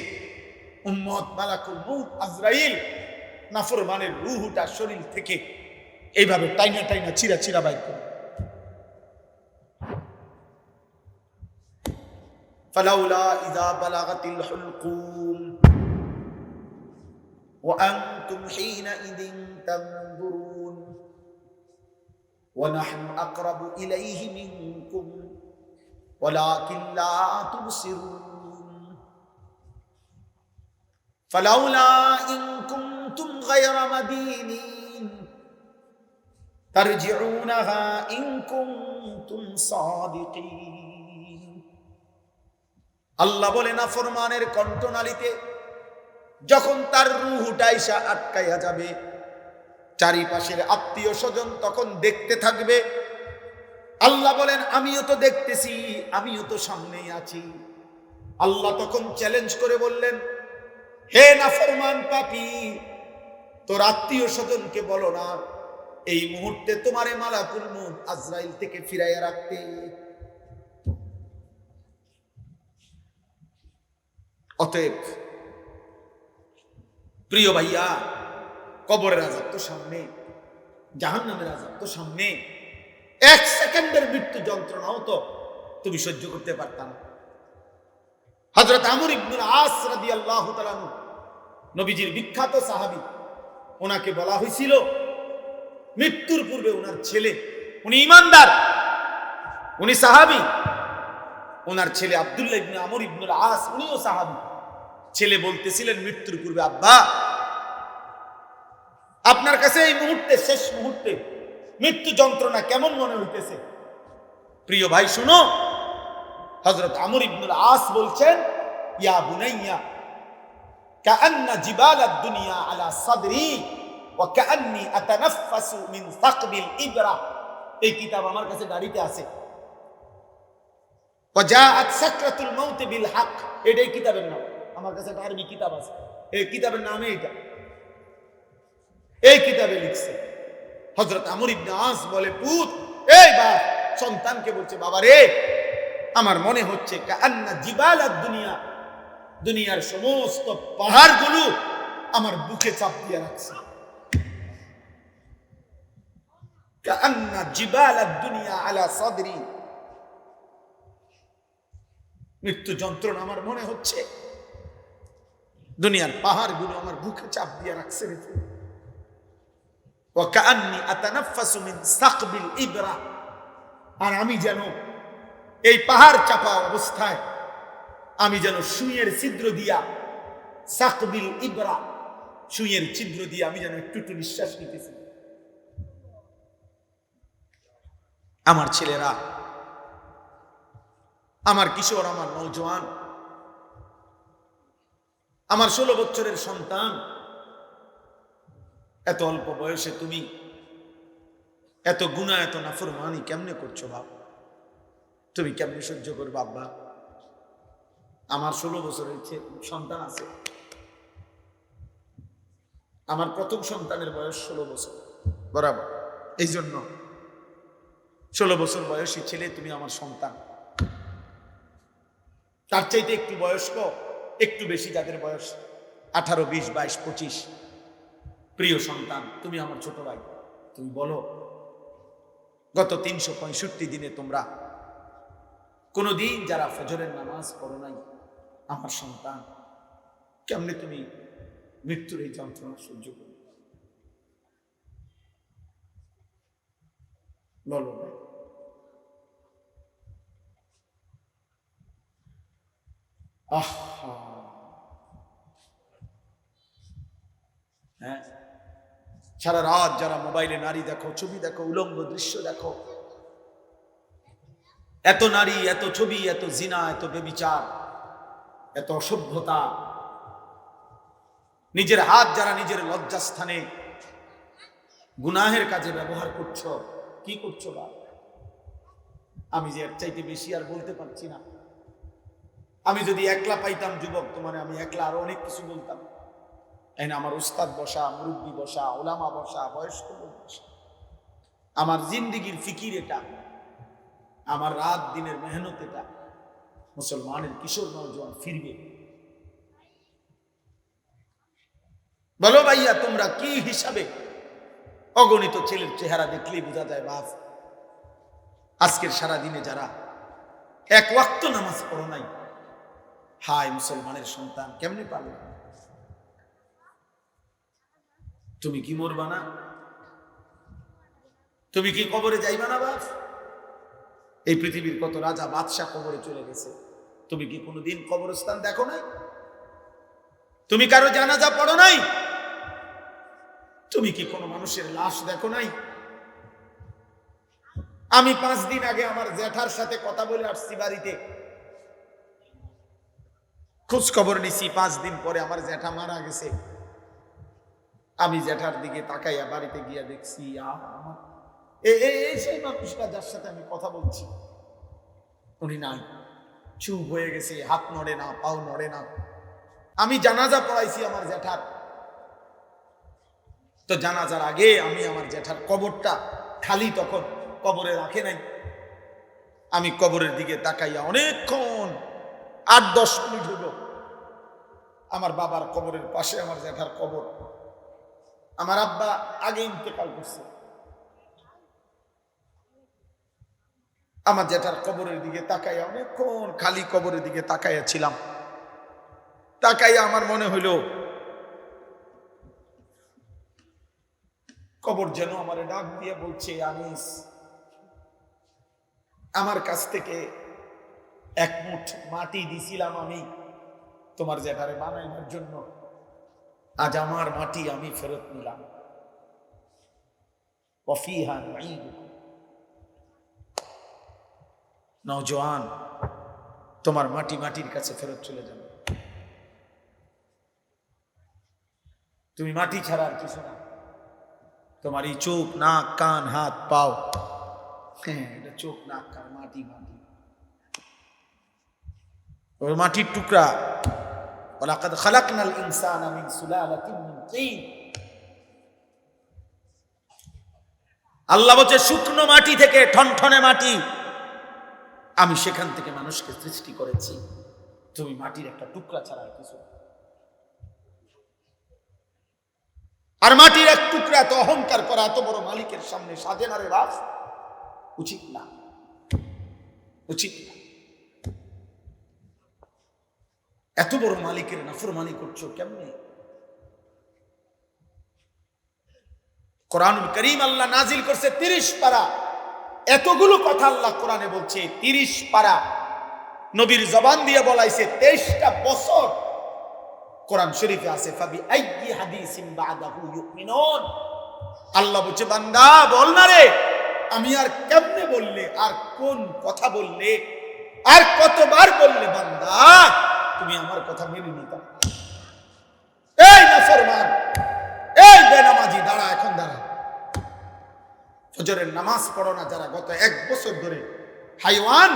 উম্মত মালাকুল মউত আজরাইল নাফরমানের রূহটা শরীর থেকে এইভাবে টাইনা টাইনা চিরা চিরা বাইর করে। ফালাউলা ইযা বালাগাতিল হুলকুম ওয়া আনতুম হিনাইযিন তানজুরুন ওয়া নাহনু আকরাবু ইলাইহি মিনকুম ওয়ালাকিন লা তুবসিরুন ফালাউলা ইন কুনতুম গায়রা মাদিনিন তারজিউনাহা ইন কুনতুম সাদিকিন। আল্লাহ বলে, নাফরমানের কণ্ঠনালীতে যখন তার রূহটা আইসা আটকাইয়া যাবে, চারিপাশের আত্মীয় স্বজন তখন দেখতে থাকবে। আল্লাহ বলেন, আমিও তো দেখতেছি, আমিও তো সামনেই আছি। আল্লাহ তখন চ্যালেঞ্জ করে বললেন, হে নাফরমান পাপী, তোর আত্মীয় স্বজনকে বলো না এই মুহূর্তে তোমারে মালাকুল মউত আজরাইল থেকে ফিরাইয়া রাখতে। অতএব প্রিয় ভাইয়া, কবরের আযাব তো সামনে, জাহান্নামের আযাব তো সামনে, 1 সেকেন্ডের মৃত্যু যন্ত্রণাও তো তুমি সহ্য করতে পারতা না। হযরত আমর ইবনুল আস রাদিয়াল্লাহু তাআলা আনহু, নবীজির বিখ্যাত সাহাবী, ওনাকে বলা হয়েছিল মৃত্যুর পূর্বে ওনার ছেলে, উনি ঈমানদার, উনি সাহাবী, ওনার ছেলে আব্দুল্লাহ ইবনে আমর ইবনুল আস, উনিও সাহাবী। ছেলে বলতেছিলেন মৃত্যুর পূর্বে, আব্বা আপনার কাছে এই মুহূর্তে, শেষ মুহূর্তে মৃত্যু যন্ত্রণা কেমন মনে হইতেছে? প্রিয় ভাই শুনো, হযরত আমর ইবনুল আস বলছেন, ইয়া বুনাইয়া কাআন্না জিবালাদ দুনিয়া আলা সাদরি ওয়া কাআন্নী আতানাফাসু মিন সাকবিল ইবরা। এই কিতাব আমার কাছে গাড়িতে আছে। ওয়া জাআত সাকরাতুল মাউত বিল হক, এটাই কিতাবের নাম। আমার কাছে একটা আরবি কিতাব আছে, এই কিতাবের নামে এটা। এই কিতাবে লিখছে হযরত আমর ইবনে আস বলে, পুত, এই বাপ সন্তানকে বলছে, বাবা রে, আমার মনে হচ্ছে কাআন্না জিবালাদ দুনিয়া, দুনিয়ার সমস্ত পাহাড়গুলো আমার বুকে চাপ দিয়ে রাখছে। কাআন্না জিবালাদ দুনিয়া আলা সাদরি, মৃত্যু যন্ত্রণা আমার মনে হচ্ছে। দুনিয়ার পাহাড়গুলো আমার বুকে চাপ দিয়ে রাখছে রে। ওয়া কাআন্নী আতানাফাসু মিন সাকবিল ইবরা, আর আমি যেন এই পাহাড় চাপা অবস্থায় আমি যেন সুইয়ের ছিদ্র দিয়া, সাকবিল ইবরা, সুইয়ের ছিদ্র দিয়ে আমি যেন একটু একটু নিঃশ্বাস নিতেছি। আমার ছেলেরা, আমার কিশোর, আমার নওজোয়ান, আমার 16 বছরের সন্তান, এত অল্প বয়সে তুমি এত গুনাহ, এত নাফরমানি কেমনে করছো বাপ? তুমি কেমনে সহ্য করবে আব্বা? আমার 16 বছরের সন্তান আছে। আমার প্রথম সন্তানের বয়স 16 বছর বরাবর। এই জন্য 16 বছর বয়সী ছেলে তুমি আমার সন্তান। তার চাইতে একটু বয়স্ক, একটু বেশি যাদের বয়স 18, 20, 22, 25, প্রিয় সন্তান, তুমি আমার ছোট ভাই। তুমি বলো, গত 365 দিনে তোমরা কোনদিন যারা ফজরের নামাজ পড়ো নাই, আমার সন্তান, কেমনে তুমি মৃত্যুর এই যন্ত্রণা সহ্য করবে? বলো ভাই। হ্যাঁ, সারা রাত যারা মোবাইলে নারী দেখো, ছবি দেখো, উলঙ্গ দৃশ্য দেখো, এত নারী, এত ছবি, এত জিনা, এত ব্যভিচার, এত অসভ্যতা, নিজের হাত যারা নিজের লজ্জাস্থানে গুনাহের কাজে ব্যবহার করছো, কি করছো বা? আমি যে এর চাইতে বেশি আর বলতে পারছি না। আমি যদি একলা পাইতাম যুবক তোমার, আমি একলা আরো অনেক কিছু বলতাম। আমার উস্তাদ বসা, মুরব্বী বসা, ওলামা বসা, বয়স্ক লোক বসা, আমার জিন্দিগির ফিকির এটা, আমার রাত দিনের মেহনত এটা। মুসলমানের কিশোর নওজোয়ান ফিরবে। বলো ভাইয়া, তোমরা কি হিসাবে? অগণিত ছেলের চেহারা দেখলেই বোঝা যায় বাপ, আজকের সারা দিনে যারা এক ওয়াক্ত নামাজ পড়ো নাই, হায় মুসলমানের সন্তান, কেমনে পারবে? তুমি কি মরবা না? তুমি কি কবরে যাইবা না বাপ? এই পৃথিবীর কত রাজা বাদশাহ কবরে চলে গেছে, তুমি কি কোনোদিন কবরস্থান দেখো নাই? তুমি কারো জানাজা পড়ো নাই? তুমি কি কোনো মানুষের লাশ দেখো নাই? আমি 5 দিন আগে আমার জ্যাঠার সাথে কথা বলে আসছি বাড়িতে, খোঁজ খবর নিছি। 5 দিন পরে আমার জ্যাঠা মারা গেছে। আমি জ্যাঠার দিকে তাকাইয়া বাড়িতে গিয়া দেখছি, এই সেই মানুষটা যার সাথে আমি কথা বলছি, উনি নাই, চুপ হয়ে গেছে, হাত নড়ে না, পাও নড়ে না। আমি জানাজা পড়াইছি আমার জ্যাঠার, তো জানাজার আগে আমি আমার জ্যাঠার কবরটা খালি, তখন কবরে রাখে নাই। আমি কবরের দিকে তাকাইয়া অনেকক্ষণ 8-10 মিনিট হলো, আমার বাবার কবরের পাশে আমার জ্যাঠার কবর। আমার আব্বা আগে ইন্তেকাল করছে। আমার জ্যাঠার কবরের দিকে তাকাইয়া অনেকক্ষণ খালি কবরের দিকে তাকাইয়া ছিলাম। তাকাইয়া আমার মনে হইল কবর যেন আমার ডাক দিয়ে বলছে, আনিস, আমার কাছ থেকে 1 মুঠ মাটি দিছিলাম আমি তোমার জ্যাঠারে বানাইবার জন্য, আজ আমার মাটি আমি ফেরত নিলাম। ওয়াফিহা নুঈদুকুম। নওজোয়ান, তোমার মাটি মাটির কাছে ফেরত চলে যাবে। তুমি মাটি ছাড়া আর কিছু না। তোমার এই চোখ, নাক, কান, হাত, পাও, হ্যাঁ, এটা চোখ, নাক, কান, মাটি, মাটি, ওই মাটির টুকরা। ওয়ালাকাদ খালাকনাল ইনসানা মিন সুলালাতিন মিন তিন। আল্লাহ বলছে, শুকনো মাটি থেকে, ঠনঠনে মাটি, আমি সেখান থেকে মানুষকে সৃষ্টি করেছি। তুমি মাটির একটা টুকরা ছাড়া কিছু। আর মাটির এক টুকরা এত অহংকার করা এত বড় মালিকের সামনে সাজে না রে বাপ, উচিত না, উচিত না। এত বড় মালিকের নাফরমানি করছো কেমনে? কোরআনুল কারীম আল্লাহ নাজিল করছে 30 পারা। এতগুলো কথা আল্লাহ কোরআনে বলছে, 30 পারা নবীর জবান দিয়ে বলাইছে, 23টা বছর কোরআন শরীফে আছে। ফাবি আইয়ি হাদিসিন বাদাহু ইউমিনুন। আল্লাহ বলছে, বান্দা বল না রে, আমি আর কেমনে বললে, আর কোন কথা বললে, আর কতবার বললে বান্দা তুমি আমার কথা মেনে নিতা? এই নাফরমান, এই বেনামাজি, দাঁড়া, এখন দাঁড়া। ফজরের নামাজ পড়ো না যারা, গত 1 বছর ধরে হাইওয়ান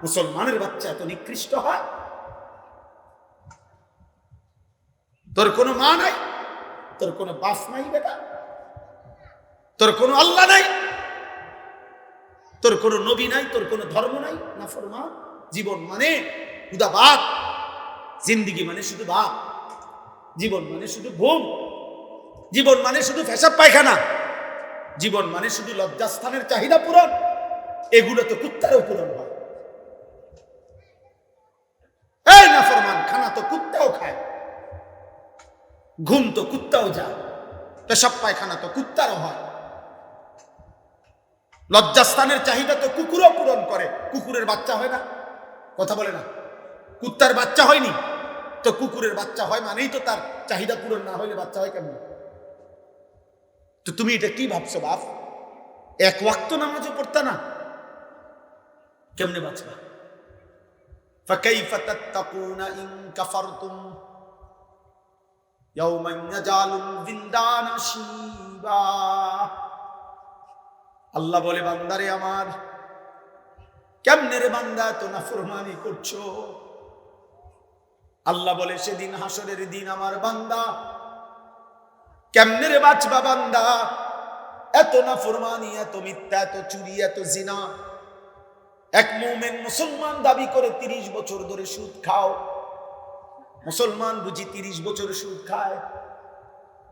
মুসলমানের বাচ্চা এত নিকৃষ্ট হয়? তোর কোনো মা নাই, তোর কোনো বাপ নাই বেটা, তোর কোনো আল্লাহ নাই, তোর কোনো নবী নাই, তোর কোনো ধর্ম নাই। নাফরমান। জীবন মানে হুদাবাদ, জিন্দিগি মানে শুধু বাপ, জীবন মানে শুধু ঘুম, জীবন মানে শুধু পেশাব পায়খানা, জীবন মানে শুধু লজ্জাস্থানের চাহিদা পূরণ। এগুলো তো কুত্তারও পূরণ হয়। এই নাফরমান, খানা তো কুত্তাও খায়, ঘুম তো কুত্তাও যায়, পেশাব পায়খানা তো কুত্তারও হয়, লজ্জাস্থানের চাহিদা তো কুকুরও পূরণ করে। কুকুরের বাচ্চা হয় না? কথা বলে না? কুত্তার বাচ্চা হয়নি তো কুকুরের বাচ্চা হয়, মানেই তো তার চাহিদা পূরণ না হইলে বাচ্চা হয় কেমন? তো তুমি এটা কি ভাবছো বাপ? 1 ওয়াক্ত নামাজও পড়তা না, কেমনে বাঁচবা? ফাকাইফা তাত্তাকুনা ইন কাফারতুম ইয়াওমান ইয়াজালুল বিলদানা শিবা। আল্লাহ বলে, বান্দারে আমার, কেমনে রে বান্দা তো নাফরমানি করছো? আল্লাহ বলে, সেদিন হাসরের দিন আমার বান্দা কেমনে রে বাঁচবা বান্দা? এত নাফরমানি, এত মিথ্যা, এত চুরি, এত জিনা। এক মুমিন মুসলমান দাবি করে 30 বছর ধরে সুদ খাও। মুসলমান বুঝি 30 বছর সুদ খায়?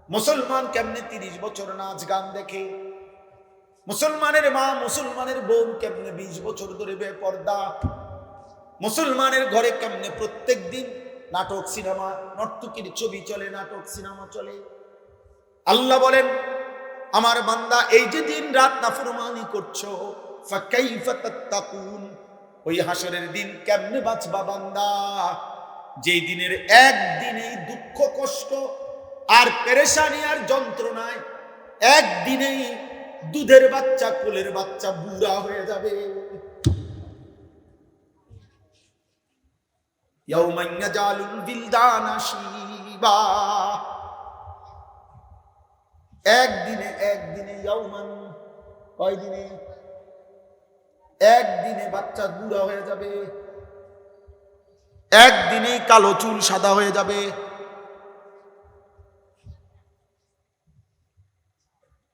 মুসলমান কেমনে 30 বছর নাচ গান দেখে? মুসলমানের মা, মুসলমানের বোন কেমনে 20 বছর ধরে বেপর্দা? মুসলমানের ঘরে কেমনে প্রত্যেক দিন নাটক, সিনেমা, নর্তকীর ছবি চলে, নাটক সিনেমা চলে? আল্লাহ বলেন, আমার বান্দা এই যে দিন রাত নাফরমানি করছো, ফাকাইফা তাত্তাকুন, ওই হাসরের দিন কেমনে বাঁচবা বান্দা? যেই দিনের একদিনেই দুঃখ, কষ্ট আর পেরেশানি আর যন্ত্রণায় একদিনেই দুধের বাচ্চা, কোলের বাচ্চা বুড়া হয়ে যাবে। ইয়াউমান ইয়াজালুল বিলদানা শিবা। একদিনে, ইয়াউমান, কয়দিনে? একদিনে বাচ্চা বুড়া হয়ে যাবে, একদিনেই কালো চুল সাদা হয়ে যাবে।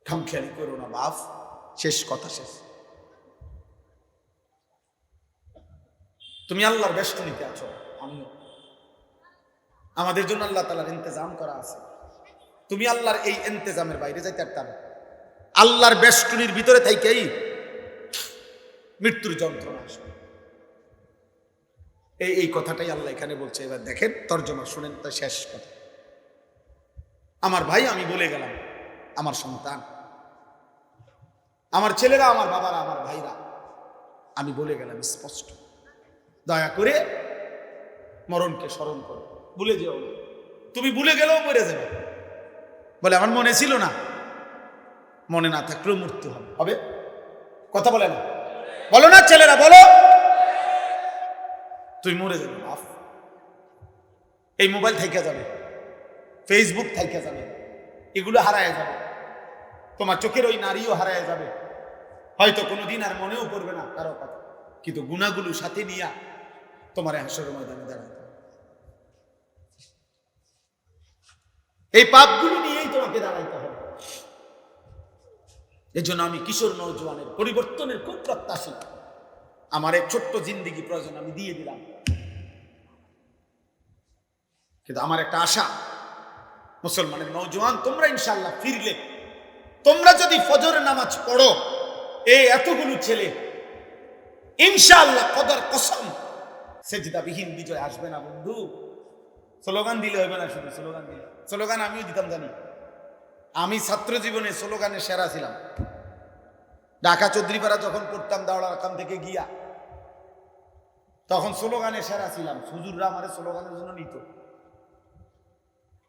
খামখেয়ালি করো না বাপ, শেষ কথা শেষ। তুমি আল্লাহর বেষ্টনীতে আছো, আমিও। আমাদের জন্য আল্লাহ তাআলার ইন্তজাম করা আছে। তুমি আল্লাহর এই ইন্তজামের বাইরে যাইতে পারতাম? আল্লাহর বেষ্টনীর ভিতরে থাইকেই মৃত্যুর যন্ত্রণা আসবে। এই কথাটাই আল্লাহ এখানে বলছে। এবার দেখেন তর্জমা শুনেন, তাই শেষ কথা। আমার ভাই, আমি বলে গেলাম, আমার সন্তান, আমার ছেলেরা, আমার বাবারা, আমার ভাইরা, আমি বলে গেলাম স্পষ্ট, দয়া করে মরণকে স্মরণ করো। ভুলে যেও না। তুমি ভুলে গেলেও মরে যাবে। বলে আমার মনে ছিল না, মনে না থাকলেও মৃত্যু হবে। কথা বলে না? বলো না ছেলেরা, বলো। তুই মরে যাবে বাপ। এই মোবাইল থাইকা যাবে, ফেসবুক থাইকা যাবে, এগুলো হারায় যাবে। তোমার চোখের ওই নারীও হারায় যাবে। হয়তো কোনোদিন আর মনেও পড়বে না কারো কথা, কিন্তু গুনাহগুলো সাথে নিয়া তোমার হাসরের ময়দানে দাঁড়াতে হবে। এই পাপগুলো নিয়েই তোমাকে দাঁড়াইতে হবে। এই জন্য আমি কিশোর নওজোয়ানের পরিবর্তনের খুব প্রত্যাশী। আমার এক ছোট্ট জিন্দিগি প্রয়োজন, আমি দিয়ে দিলাম। কিন্তু আমার একটা আশা, মুসলমানের নওজোয়ান তোমরা ইনশাআল্লাহ ফিরলে, তোমরা যদি ফজরের নামাজ পড়ো, এই এতগুলো ছেলে ইনশাআল্লাহ কদর কসম সেজদাবিহীন বিজয় আসবে না বন্ধু। স্লোগান দিলে হবে না, শুধু স্লোগান দিলে। স্লোগান আমিও দিতাম, জানি আমি ছাত্র জীবনে স্লোগানে সেরা ছিলাম। ঢাকা চৌধুরীপাড়া যখন পড়তাম দাওড়ার কাম থেকে গিয়া, তখন স্লোগানে সেরা ছিলাম। হুজুররা আমার স্লোগানের জন্য নিত,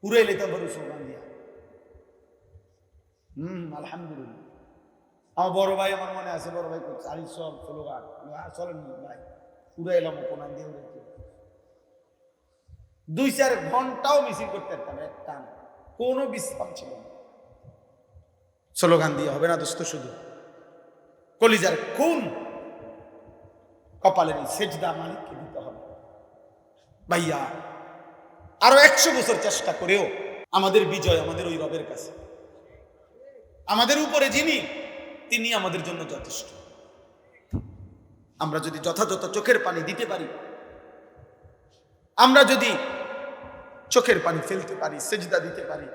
পুরাই লেতাম বড় স্লোগান দিয়া। আলহামদুলিল্লাহ। আমার বড় ভাই, আমার মনে আছে, বড় ভাই আরি সব স্লোগান চলেন ভাই, পুরাই এলাম কোনান দিয়ে উড়াইতে। 2-4 ঘন্টাও মিছিল করতে পারতাম, একটা কোনো বিশ্রাম ছিল না। স্লোগান দিয়ে হবে না দোস্ত, শুধু কলিজার খুন কপালের সেজদা মালিককে দিতে হবে। ভাইয়া আরো 100 বছর চেষ্টা করেও আমাদের বিজয় আমাদের ওই রবের কাছে। আমাদের উপরে যিনি, তিনি আমাদের জন্য যথেষ্ট। আমরা যদি যথাযথ চোখের পানি দিতে পারি, আমরা যদি চোখের পানি ফেলতে পারি, সেজদা দিতে পারি,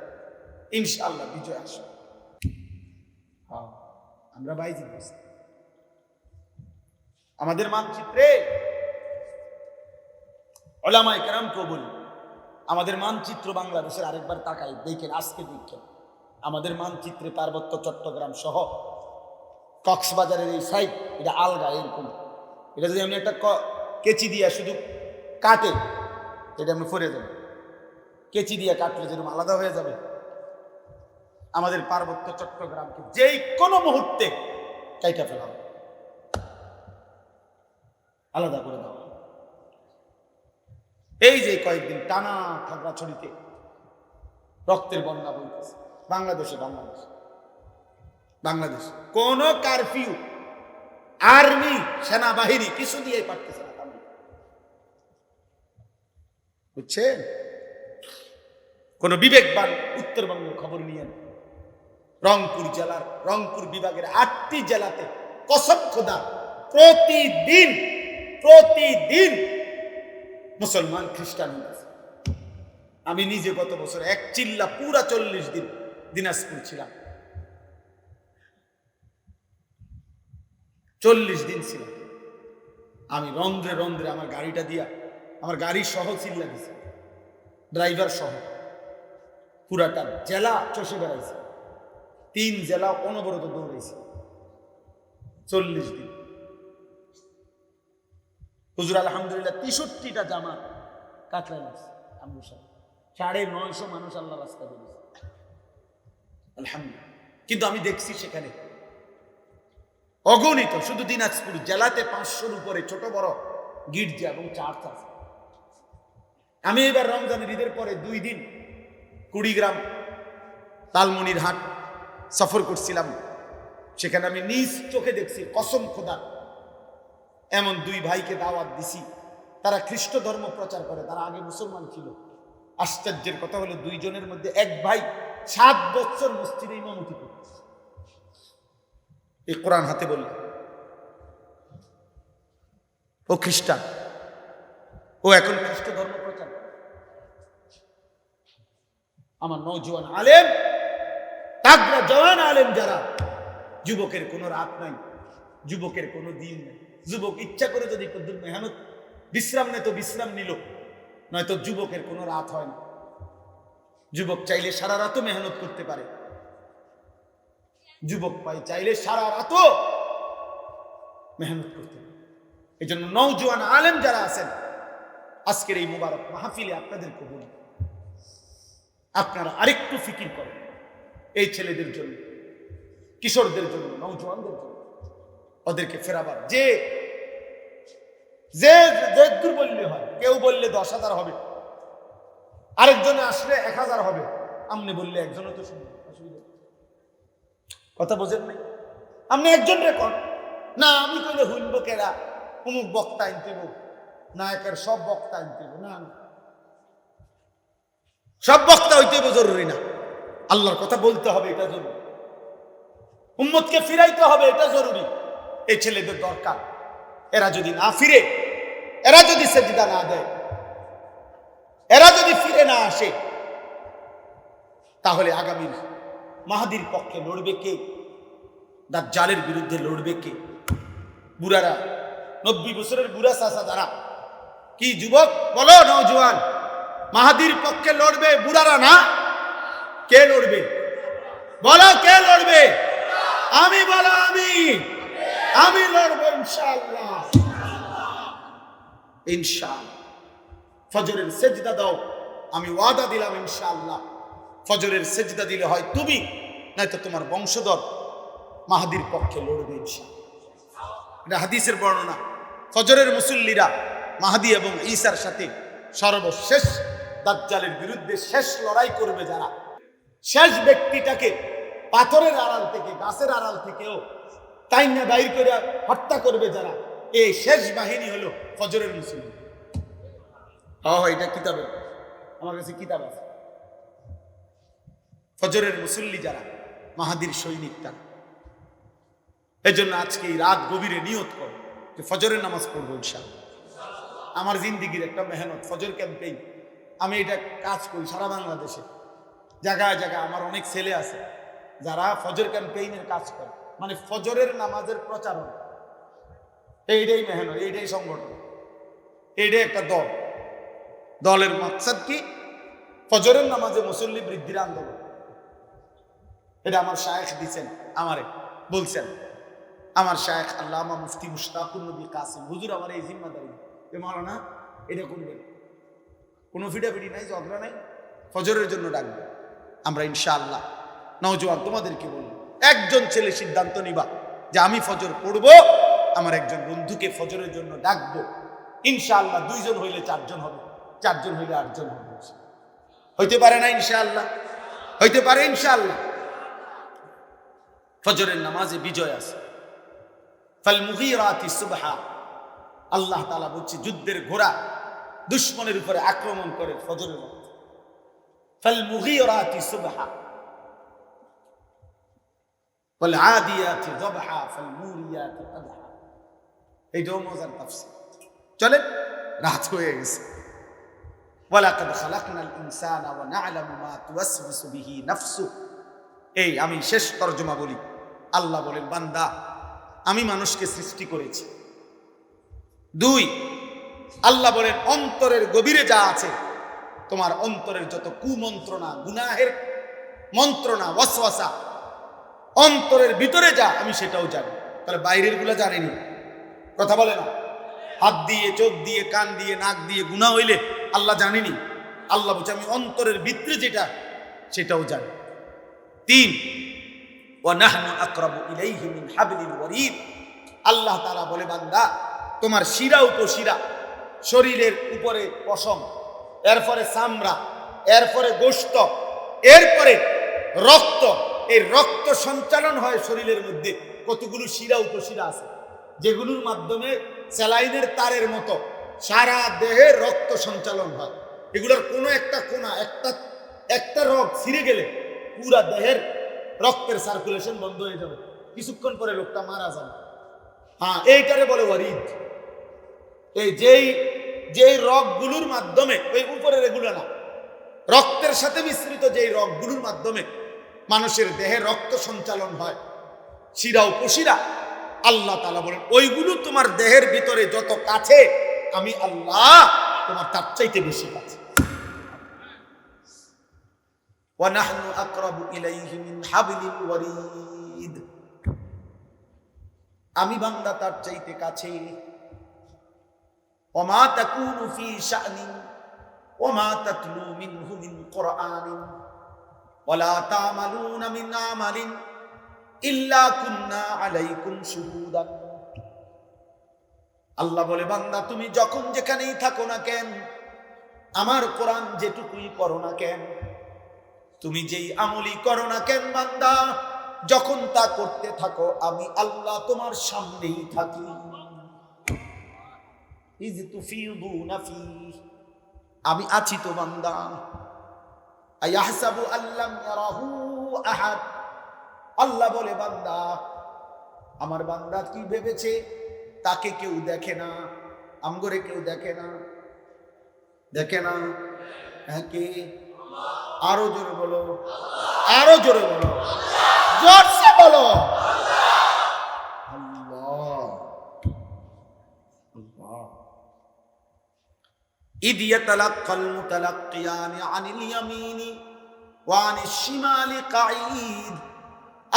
ইনশাআল্লাহ বিজয় আসবে। আমরা বাইজি বুঝতে, আমাদের মানচিত্রে ওলামায়ে কেরামকেও বলি, আমাদের মানচিত্র বাংলাদেশের আরেকবার তাকাই দেখেন, আজকে দেখেন আমাদের মানচিত্রে পার্বত্য চট্টগ্রাম সহ কক্সবাজারের এই সাইড, এটা আলগা এরকম। এটা যদি আমি একটা কেচি দিয়া শুধু কাটে, এটা আমি ফরে যাবে। কেচি দিয়া কাটলে যেরকম আলাদা হয়ে যাবে, আমাদের পার্বত্য চট্টগ্রামকে যেই কোনো মুহূর্তে কাইটা ফেলা হবে, আলাদা করে দেওয়া। এই যে কয়েকদিন টানা খাগড়াছড়িতে রক্তের বন্যা বইতেছে, বাংলাদেশে কোন কারফিউ, আর্মি, সেনাবাহিনী কিছু দিয়ে পারতেছে না, বুঝছেন? কোন বিবেকবান উত্তরবঙ্গের খবর নিয়ে, রংপুর জেলার, রংপুর বিভাগের 8টি জেলাতে কসম খোদা প্রতিদিন মুসলমান খ্রিস্টান হয়েছে। আমি নিজে গত বছর এক চিল্লা পুরা 40 দিন দিনাজপুর ছিলাম, 40 দিন ছিলাম। আমি রন্ধ্রে আমার গাড়িটা দিয়া, আমার গাড়ি সহ চিল্লা দিছে, ড্রাইভার সহ পুরাটা জেলা চষে বেড়াইছে, 3 জেলা অনবরত দৌড়াইছে 40 দিন। হুজুর আলহামদুলিল্লাহ 63টা জামা কাটলাই মাস, 950 মানুষ আল্লাহ রাস্তা দিয়েছে, আলহামদুলিল্লাহ। কিন্তু আমি দেখছি সেখানে অগণিত, শুধু দিনাজপুর জেলাতে 500-র উপরে ছোট বড় গির্জা এবং চার্চ আছে। আমি এবার রমজানের ঈদের পরে 2 দিন কুড়িগ্রাম লালমনিরহাট সফর করছিলাম। সেখানে আমি নিজ চোখে দেখছি, কসম খোদা, এমন 2 ভাইকে দাওয়াত দিছি, তারা খ্রিস্ট ধর্ম প্রচার করে, তারা আগে মুসলমান ছিল। আশ্চর্যের কথা হলো 2 জনের মধ্যে এক ভাই 7 বছর মসজিদে ইমামতি করতেছে, এই কোরআন হাতে বলল। ও খ্রিস্টান, ও এখন খ্রিস্ট ধর্ম প্রচার করে। আমার নওজোয়ান আলেম, তাগড়া জওয়ান আলেম যারা, যুবকের কোনো রাত নাই, যুবকের কোনো দিন নাই। যুবক ইচ্ছা করে যদি কদ্দুর মেহনত বিশ্রাম নেয় তো বিশ্রাম নিল, নয়তো যুবকের কোনো রাত হয় না। যুবক চাইলে সারা রাতও মেহনত করতে পারে, যুবক চাইলে সারা রাতও মেহনত করতে পারে। এই জন্য নওজোয়ান আলেম যারা আছেন, আজকের এই মুবারক মাহফিলে আপনাদেরকে বলি, আপনারা আরেকটু ফিকির করেন এই ছেলেদের জন্য, কিশোরদের জন্য, নওজোয়ানদের জন্য। ওদেরকে ফেরাবার, যে দূর বললে হয়, কেউ বললে 10,000 হবে, আরেকজনে আসলে 1000 হবে, আপনি বললে একজনও তো শুনবে, অসুবিধা কথা বোঝেন নাই? আপনি একজন রেকর্ড না, আমি কইলে শুনব কেরা, অমুক বক্তা আনতে না, একের সব বক্তা আনতে না, সব বক্তা হইতে জরুরি না। আল্লাহর কথা বলতে হবে, এটা জরুরি। উম্মতকে ফিরাইতে হবে, এটা জরুরি। এই ছেলেদের দরকার, এরা যদি না ফিরে, এরা যদি সেজদা না দেয়, এরা যদি ফিরে না আসে, তাহলে আগামীর মাহাদির পক্ষে লড়বে কে? দাজ্জালের বিরুদ্ধে লড়বে কে? বুড়ারা, 90 বছরের বুড়া চাচা যারা কি যুবক বলো, নওজোয়ান, মাহাদির পক্ষে লড়বে বুড়ারা না? কে লড়বে বলো, কে লড়বে? আমি বলো, আমি লড়বো ইনশাআল্লাহ। ইনশাআল্লাহ। ফজরের সেজদা দাও, আমি ওয়াদা দিলাম ইনশাআল্লাহ ফজরের সেজদা দিলে হয় তুমি নয়তো তোমার বংশধর মাহাদির পক্ষে লড়বে ইনশাআল্লাহ। এটা হাদিসের বর্ণনা। ফজরের মুসল্লিরা মাহাদি এবং ঈসার সাথে সর্বশেষ দাজ্জালের বিরুদ্ধে শেষ লড়াই করবে যারা, শেষ ব্যক্তিটাকে পাথরের আড়াল থেকে, গাছের আড়াল থেকেও তাইনা বাইর করে হত্যা করবে যারা, এই শেষ বাহিনী হলো ফজরের মুসল্লি। এটা কিতাবে, আমার কাছে কিতাব আছে। ফজরের মুসল্লি যারা, মাহাদির সৈনিক তারা। এই জন্য আজকে এই রাত গভীরে নিয়ত করো যে ফজরের নামাজ পড়বো ইনশাআল্লাহ। আমার জিন্দিগির একটা মেহনত, ফজর ক্যাম্পেইন। আমি এটা কাজ করি সারা বাংলাদেশে, জায়গায় জায়গায়। আমার অনেক ছেলে আছে যারা ফজর ক্যাম্পেইনের কাজ করে, মানে ফজরের নামাজের প্রচারণ। এইটাই মেহনত, এইটাই সংগঠন, এইটাই একটা দল। দলের মাকসাদ কি? ফজরের নামাজে মুসল্লি বৃদ্ধির আন্দোলন। এটা আমার শায়েখ দিচ্ছেন, আমারে বলছেন। আমার শায়েখ আল্লামা মুফতি মুশতাকুর নবী কাসিম হুজুর আমার এই জিম্মাদারি, মাওলানা এটা করবেন, কোনো ফিডাফিডি নাই, ঝগড়া নাই, ফজরের জন্য ডাকবে। আমরা ইনশাআল্লাহ নওজোয়ান তোমাদেরকে বলি, একজন ছেলে সিদ্ধান্ত নিবা যে আমি ফজর পড়ব, আমার একজন বন্ধুকে ফজরের জন্য ডাকবো। ইনশাআল্লাহ 2 জন হইলে 4 জন হবে, 4 জন হইলে 8 জন হবে। হইতে পারে না ইনশাআল্লাহ? হইতে পারে ইনশাআল্লাহ। ফজরের নামাজে বিজয় আছে। ফাল মুগীরাতি সুবহা, আল্লাহ তাআলা বলছে যুদ্ধের ঘোড়া দুশমনের উপরে আক্রমণ করে ফজরের ওয়াক্তে। ফাল মুগীরাতি সুবহা ওয়াল আদিয়াতি যবহা ফাল মুরিয়াতি কদহা। এইটাও মজার তাফসীর। চলেন, রাত হয়ে গেছে। ওয়ালাকাদ খালাকনাল ইনসানা ওয়া না'লামু মা তুওয়াসওয়িসু বিহি নাফসু। এই আমি শেষ তরজমা বলি। আল্লাহ বলেন, বান্দা আমি মানুষকে সৃষ্টি করেছি। 2, আল্লাহ বলেন অন্তরের গভীরে যা আছে, তোমার অন্তরের যত কুমন্ত্রণা, গুনাহের মন্ত্রণা, ওয়াসওয়াসা, অন্তরের ভিতরে যা, আমি সেটাও জানি। তাহলে বাইরের গুলা জানেনি, কথা বলে না? হাত দিয়ে, চোখ দিয়ে, কান দিয়ে, নাক দিয়ে গুনাহ হইলে আল্লাহ জানেনি? আল্লাহ বলছে আমি অন্তরের ভিতরে যেটা, সেটাও জানি। 3, ওয়া নাহনু আকরাবু ইলাইহি মিন হাবলিল ওয়ারিদ। আল্লাহ তাআলা বলে, বান্দা তোমার শিরা উপশিরা, শরীরের উপরে পশম, এরপরে চামড়া, এরপরে গোশত, এরপরে রক্ত। এই রক্ত সঞ্চালন হয় শরীরের মধ্যে। কতগুলো শিরা উপশিরা আছে যেগুলোর মাধ্যমে স্যালাইনের তারের মতো সারা দেহে রক্ত সঞ্চালন হয়। এগুলোর কোনো একটা কোনা, একটা রগ ছিঁড়ে গেলে পুরা দেহের রক্তের সার্কুলেশন বন্ধ হয়ে যাবে, কিছুক্ষণ পরে লোকটা মারা যাবে। এইটারে বলে ওয়ারিদ। এই যেই রগগুলোর মাধ্যমে, ওই উপরের এগুলো না, রক্তের সাথে মিশ্রিত যেই রগগুলোর মাধ্যমে মানুষের দেহে রক্ত সঞ্চালন হয়, শিরা উপশিরা, আল্লাহ তাআলা বলেন ওইগুলো তোমার দেহের ভিতরে যত কাছে, আমি আল্লাহ তোমার তার চাইতে বেশি কাছে। ওয়া নাহনু আকরাবু ইলাইহি মিন হাবলিল ওয়ারিদ। আমি বান্দা তার চাইতে কাছে। ওয়া মা তাকুনু ফি শা'নিন ওয়া মা তাতলু মিনহু মিন কুরআনিন ওয়া লা তা'মালুনা মিন আমালিন ইল্লা কুন্না আলাইকুম শুহুদান। আল্লাহ বলে, বান্দা তুমি যখন যেখানেই থাকো না কেন, আমার কোরআন যেটুকুই পড়ো না কেন, তুমি যেই আমলই করো না কেন, বান্দা যখন তা করতে থাকো, আমি আল্লাহ তোমার সামনেই থাকি। ইয তুফিদুনা ফি, আমি আছি তো বান্দা। আয়াহসাবু আল্লাম ইয়ারাহু আহাদ। আল্লাহ বলে, বান্দা আমার বান্দা কি ভেবেছে তাকে কেউ দেখে না? আমগরে কেউ দেখে না? দেখে না? হ্যাঁ, কে? আরো জোরে বলো, আরো জোরে বলো, জোরসে বলো, আল্লাহ। ইদ ইয়াতালাক্কাল মুতালাক্কিয়ানি আনিল ইয়ামিনি ওয়া আনিশ শিমালি কাঈদ।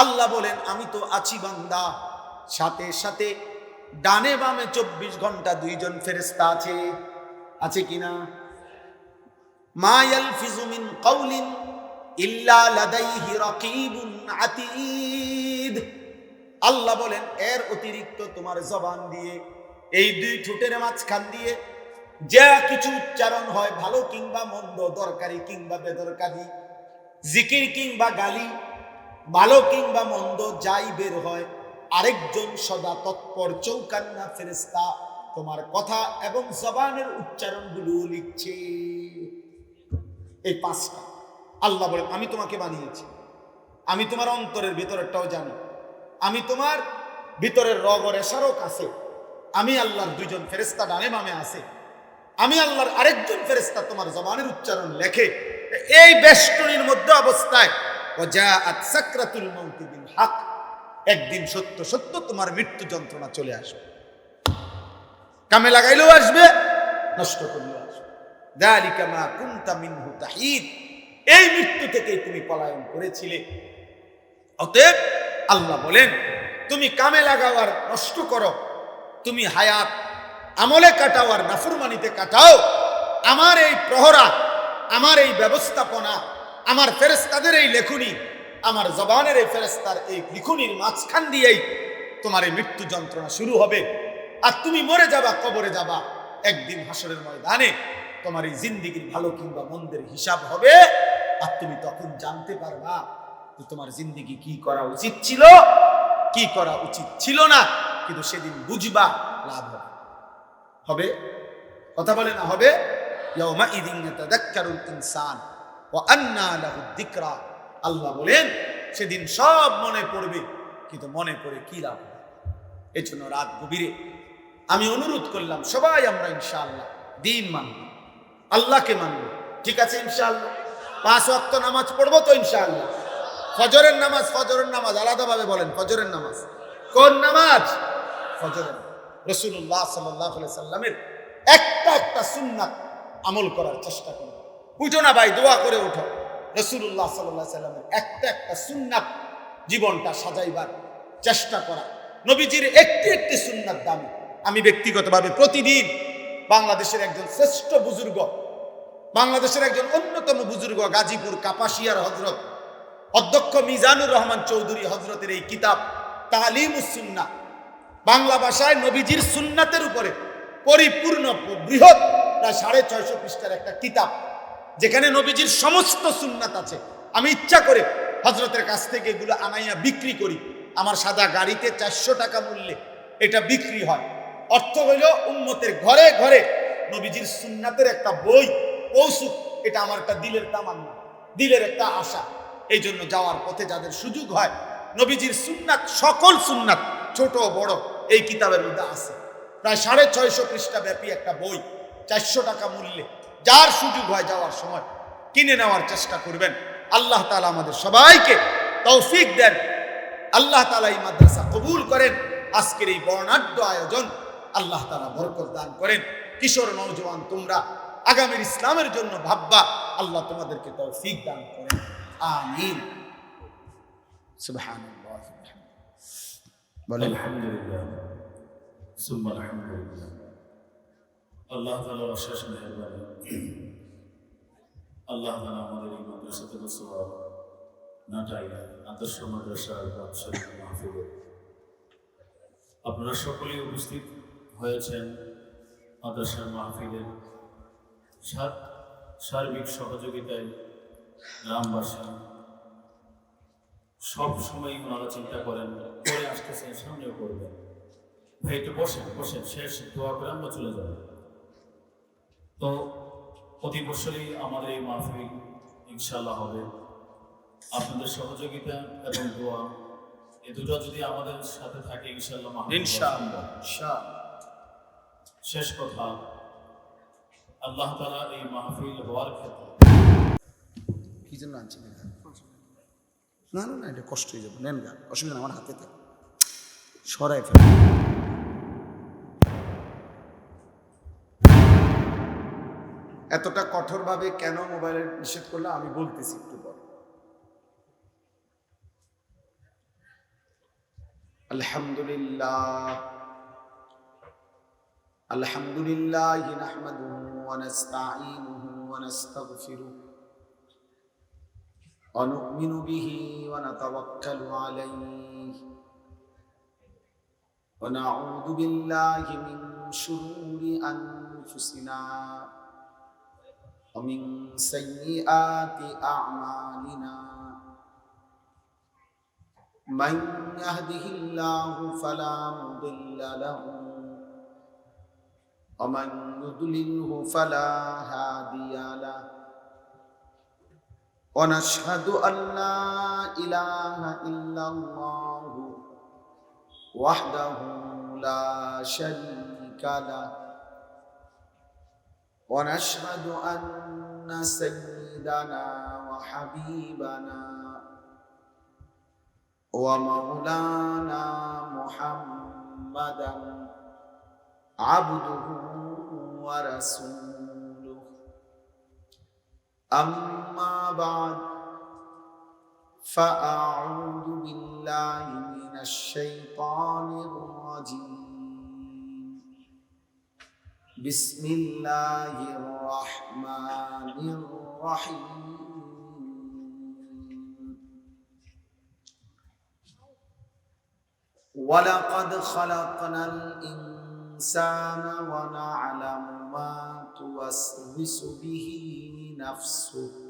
আল্লাহ বলেন আমি তো আছি বান্দা, সাথে সাথে ডানে বামে 24 ঘন্টা দুইজন ফেরেশতা আছে, আছে কিনা? মা ইয়ালফিজু মিন কাউলিন ইল্লা লাদাইহি রাকীবুন আতীদ। আল্লাহ বলেন এর অতিরিক্ত তোমার জবান দিয়ে, এই দুই ঠোঁটের মাঝখান দিয়ে যা কিছু উচ্চারণ হয়, ভালো কিংবা মন্দ, দরকারি কিংবা বেদরকারি, জিকির কিংবা গালি, ভালো কিংবা মন্দ, যাই বের হয়, আরেকজন সদা তৎপর চৌকান্না ফেরেশতা তোমার কথা এবং জবানের উচ্চারণগুলো লিখছে। এই 5টা আল্লাহ বলেন আমি তোমাকে বানিয়েছি, আমি তোমার অন্তরের ভিতরেরটাও জানি, আমি তোমার ভিতরের রগ রেশারও কাছে, আমি আল্লাহর 2জন ফেরেশতা ডানে বামে আছে, আমি আল্লাহর আরেকজন ফেরেশতা তোমার জবানের উচ্চারণ লেখে। এই বেষ্টনীর মধ্যে অবস্থায় ওয়াজাআত সাকরাতুল মাউত বিল হক, একদিন সত্য সত্য তোমার মৃত্যু যন্ত্রণা চলে আসবে। কামে লাগাইলেও আসবে, নষ্ট করলেও আসবে। যালিকা মা কুনতা মিনহু তাহিদ, এই মৃত্যু থেকে তুমি পলায়ন করেছিলে। অতএব আল্লাহ বলেন তুমি কামে লাগাও আর নষ্ট করো, তুমি হায়াত আমলে কাটাও আর নাফরমানিতে কাটাও, আমার এই প্রহরা, আমার এই ব্যবস্থাপনা, আমার ফেরেশতাদের এই লেখনী, আমার জবানের এই ফেরেশতার এই লিখনির মাঝখান দিয়েই তোমার এই মৃত্যু যন্ত্রণা শুরু হবে। আর তুমি মরে যাবা, কবরে যাবা, একদিন হাসরের ময়দানে তোমার এই জিন্দেগির ভালো কিংবা মন্দের হিসাব হবে। আর তুমি তখন জানতে পারবা যে তোমার জিন্দেগি কি করা উচিত ছিল, কি করা উচিত ছিল না। কিন্তু সেদিন বুঝবা, লাভ হবে। হবে কথা বলে না হবে? ইয়াউমা ইদিন ইয়াতাযাক্কারুল ইনসান ওয়া আন্না লাহুদ যিকরা। আল্লাহ বলেন সেদিন সব মনে পড়বে, কিন্তু মনে পড়ে কি লাভ? এই জন্য রাত গভীরে আমি অনুরোধ করলাম সবাই আমরা ইনশাআল্লাহ দিন মানব, আল্লাহকে মানব। ঠিক আছে ইনশাআল্লাহ? 5 ওয়াক্ত নামাজ পড়বো তো ইনশাআল্লাহ? ফজরের নামাজ আলাদাভাবে বলেন। ফজরের নামাজ কোন নামাজ? ফজরের। রাসূলুল্লাহ সাল্লাল্লাহু আলাইহি সাল্লামের একটা সুন্নাত আমল করার চেষ্টা করো। উঠো না ভাই, দোয়া করে উঠো। রাসূলুল্লাহ সাল্লাল্লাহু আলাইহি সাল্লামের একটা সুন্নাত জীবনটা সাজাইবার চেষ্টা করা। নবীজির একটি সুন্নাত দামি। আমি ব্যক্তিগতভাবে প্রতিদিন বাংলাদেশের একজন শ্রেষ্ঠ বুজুর্গ, বাংলাদেশের একজন অন্যতম বুজুর্গ, গাজীপুর কাপাসিয়ার হযরত অধ্যক্ষ মিজানুর রহমান চৌধুরী হযরতের এই কিতাব তালিমুস সুন্নাহ, বাংলা ভাষায় নবীজির সুন্নাতের উপরে পরিপূর্ণ বৃহৎ প্রায় 650 পৃষ্ঠার একটা কিতাব, যেখানে নবীজির সমস্ত সুন্নাত আছে। আমি ইচ্ছা করে হযরতের কাছ থেকে এগুলো আনাইয়া বিক্রি করি। আমার সাদা গাড়িতে 400 টাকা মূল্যে এটা বিক্রি হয়। অর্থ হইল উম্মতের ঘরে ঘরে নবীজির সুন্নাতের একটা বই পৌঁছুক, এটা আমার একটা দিলের তামান্না, দিলের একটা আশা। এই জন্য যাওয়ার পথে যাদের সুযোগ হয়, নবীজির সুন্নাত, সকল সুন্নাত ছোট বড় এই কিতাবের মধ্যে আছে। প্রায় 650 পৃষ্ঠা ব্যাপী একটা বই, 400 টাকা মূল্যে। যার সুযোগ হয় যাওয়ার সময় কিনে নেওয়ার চেষ্টা করবেন। আল্লাহ তাআলা আমাদের সবাইকে তৌফিক দেন। আল্লাহ তাআলা এই মাদ্রাসা কবুল করেন। আজকের এই বর্ণাঢ্য আয়োজন আল্লাহ তাআলা বরকত দান করেন। কিশোর নওজোয়ান তোমরা আগামীর ইসলামের জন্য ভাববা, আল্লাহ তোমাদেরকে তৌফিক দান করেন। আমিন। সুবহানাল্লাহ। বলেন আলহামদুলিল্লাহ, সুম্মা আলহামদুলিল্লাহ। আল্লাহ তাআলার অশেষ মেহেরবানি, আল্লাহ তাআলা আমাদের এই মাদ্রাসাতে সওয়াব নাটাই আদর্শ মাদ্রাসার বাৎসরিক মাহফিলে আপনারা সকলেই উপস্থিত হয়েছেন। মাদ্রাসার মাহফিলের সার্বিক সহযোগিতায় গ্রামবাসী সব সময় ওনারা চিন্তা করেন, করে আসতেছেন, সামনেও করবেন। ভাই একটু বসেন, শেষ দোয়া করে আমরা চলে যাব। তো প্রতি বছরই আমাদের এই মাহফিল ইনশাআল্লাহ হবে। আপনাদের সহযোগিতা এবং দোয়া এই দুটো যদি আমাদের সাথে থাকে ইনশাআল্লাহ ইনশাআল্লাহ। শেষ কথা, আল্লাহ তাআলা এই মাহফিল হওয়ার ক্ষেত্রে কি জন্য আনছেন? না না না, এটা কষ্ট হয়ে যাবে। নেন গা, অসুবিধা না, আমার হাতে থাকে, সরাই ফেল। এতটা কঠোরভাবে কেন মোবাইলের নিষেধ করলো আমি বলতেছি একটু পর। আলহামদুলিল্লাহ আলহামদুলিল্লাহ নাহমাদুহু ওয়া নাস্তাঈনুহু ওয়া নাস্তাগফিরুহু ওয়া নু'মিনু বিহি ওয়া নাতাওয়াক্কালু আলাইহি ওয়া নাউযু বিল্লাহি মিন শুরুরি আনফুসিনা ওয়া মিন সাইয়্যাতি আ'মালিনা মান ইয়াহদিহিল্লাহু ফালা মুদিল্লা লাহু ওয়া মান ইউদ্লিলহু ফালা হাদিয়া লাহু ওয়া নাশহাদু আন লা ইলাহা ইল্লাল্লাহু ওয়াহদাহু লা শারীকা লাহু ওয়া নাশহাদু আন্না সাইয়্যিদানা ওয়া হাবিবানা ওয়া মাওলানা মুহাম্মাদান আবদুহু ওয়া রাসূলুহু আম্মা বা'দ ফাআউযু বিল্লাহি মিনাশ শাইতানির রাজীম বিসমিল্লাহির রাহমানির রাহিম ওয়ালাকাদ খালাকনাল ইনসানা ওয়া না'লামু মা তুওয়াসওয়িসু বিহি নাফসুহু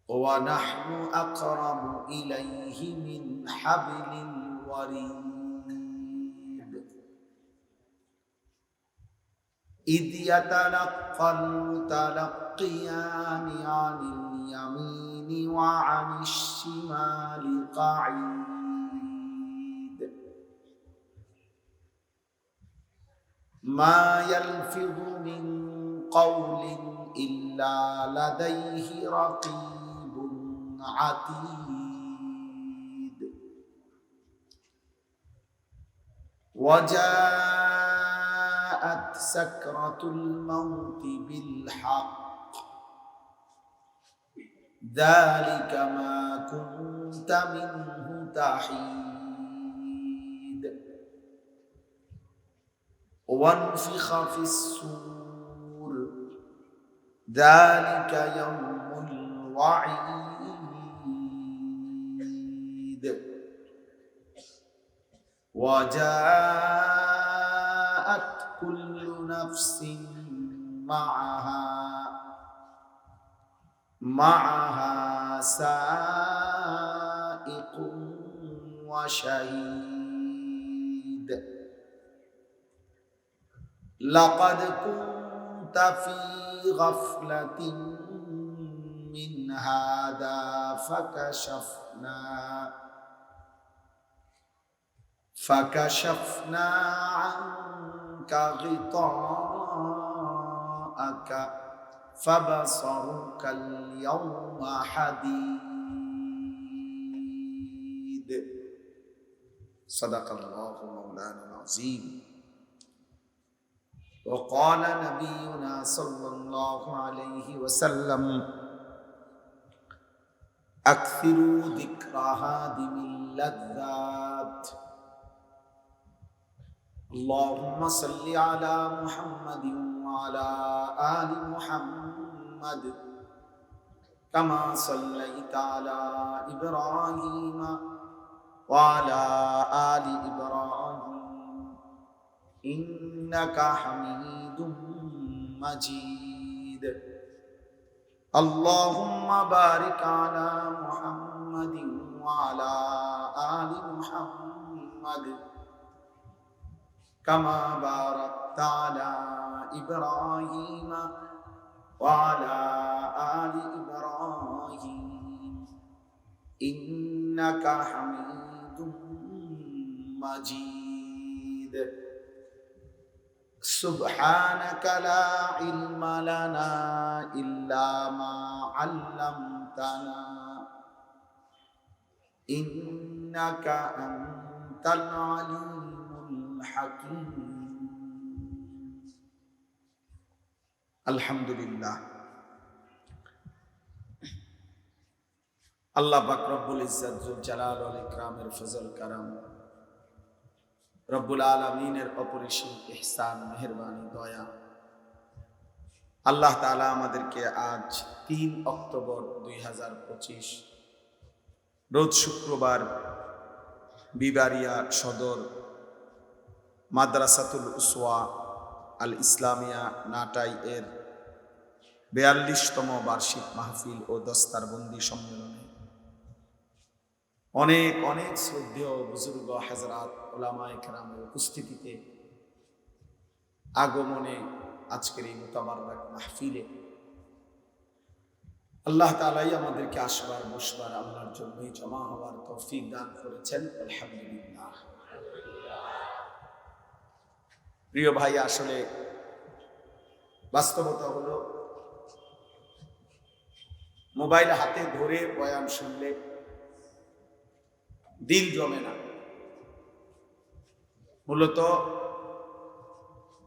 ওয়া নাহনু আকরাবু ইলাইহি মিন হাবলিল ওয়ারিদ إذ يتلقى المتلقيان عن اليمين وعن الشمال قعيد ما يلفظ من قول إلا لديه رقيب عتيد وجاءت سكرة الموت بالحق ذلك ما كنت منه تحيد وانفخ في الصور ذلك يوم الوعيد وجاءت كل نفس معها سائق وشهيد لقد كنت في غفلة من هذا فكشفنا عنك غطاءك فبصرك اليوم حديد صدق الله مولانا العظيم وقال نبينا صلى الله عليه وسلم أكثروا ذكر هادم اللذات اللهم صل على محمد وعلى آل محمد كما صليت على إبراهيم وعلى آل إبراهيم إنك حميد مجيد اللهم بارك على محمد وعلى آل محمد كما باركت على إبراهيم وعلى آل إبراهيم إنك حميد مجيد سبحانك لا علم لنا إلا ما علمتنا إنك أنت العليم الحكيم আলহামদুলিল্লাহ, আল্লাহ পাক রব্বুল ইজ্জত জুল জালাল ওয়াল ইকরামের ফজল কারাম, রব্বুল আলামিনের অপরিসীম ইহসান, মেহেরবানি, দয়া, আল্লাহ তাআলা আমাদেরকে আজ 3 অক্টোবর 2025 রোজ শুক্রবার বিবারিয়া সদর মাদ্রাসাতুল উসওয়া আল ইসলামিয়া নাটাই এর 42তম বার্ষিক মাহফিল ও দস্তারবন্দি সম্মেলনে অনেক অনেক শ্রদ্ধেয় বুজুর্গ হাজরাত ওলামায়ে কেরামের উপস্থিতিতে আগমনে আজকের এই মুতাবারক মাহফিলে আল্লাহ তাআলাই আমাদেরকে আসবার বসবার আল্লাহর জন্যই জমা হওয়ার তৌফিক দান করেছেন। আলহামদুলিল্লাহ। প্রিয় ভাই, আসলে বাস্তবতা হলো মোবাইল হাতে ধরে বয়ান শুনলে দিল জমে না। মূলত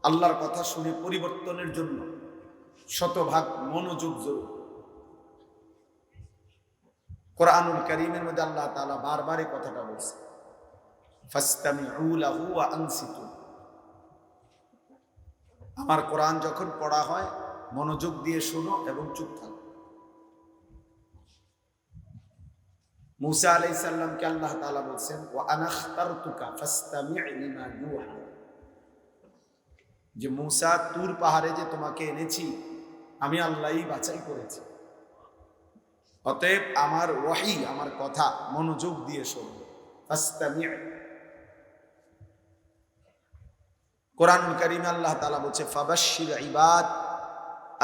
আল্লাহর কথা শুনে পরিবর্তনের জন্য শতভাগ মনোযোগ জরুরি। কোরআনুল কারীমের মধ্যে আল্লাহ তাআলা বারবার এই কথাটা বলছে, ফাসতামিউ লাহু ওয়া আনসিতু। আমার কোরআন যখন পড়া হয় মনোযোগ দিয়ে শোনো এবং চুপ থাকো। মূসা আলাইহিস সালামকে আল্লাহ তাআলা বলছেন, ওয়া আনা ইখতারতুকা ফাসতামি' লিমা ইউহা, যে মূসা, তুর পাহাড়ে যে তোমাকে এনেছি আমি আল্লাহই বাছাই করেছি, অতএব আমার ওয়াহী, আমার কথা মনোযোগ দিয়ে শোনো। ফাসতামি'। কোরআনুল কারীমে আল্লাহ তাআলা বলছে, ফাবাশশির ইবাদ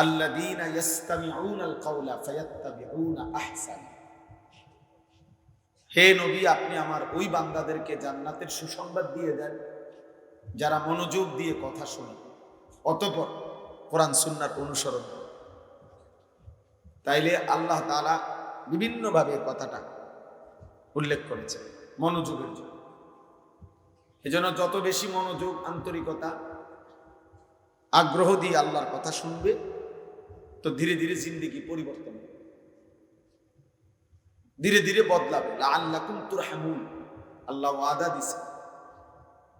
আল্লাযীনা ইসতামিউনাল কাওলা ফায়াত্তাবিউনা আহসানা। হে নবী, আপনি আমার ওই বান্দাদেরকে জান্নাতের সুসংবাদ দিয়ে দেন যারা মনোযোগ দিয়ে কথা শোনে, অতঃপর কোরআন সুন্নাহর অনুসরণ করে। তাইলে আল্লাহ তাআলা বিভিন্নভাবে কথাটা উল্লেখ করেছেন মনোযোগের জন্য। এজন্য যত বেশি মনোযোগ, আন্তরিকতা, আগ্রহ দিয়ে আল্লাহর কথা শুনবে, তো ধীরে ধীরে জিন্দেগি পরিবর্তন হবে, ধীরে ধীরে বদলাবে। লাআল্লাকুম তুরহামুন, আল্লাহ ওয়াদা দিছে,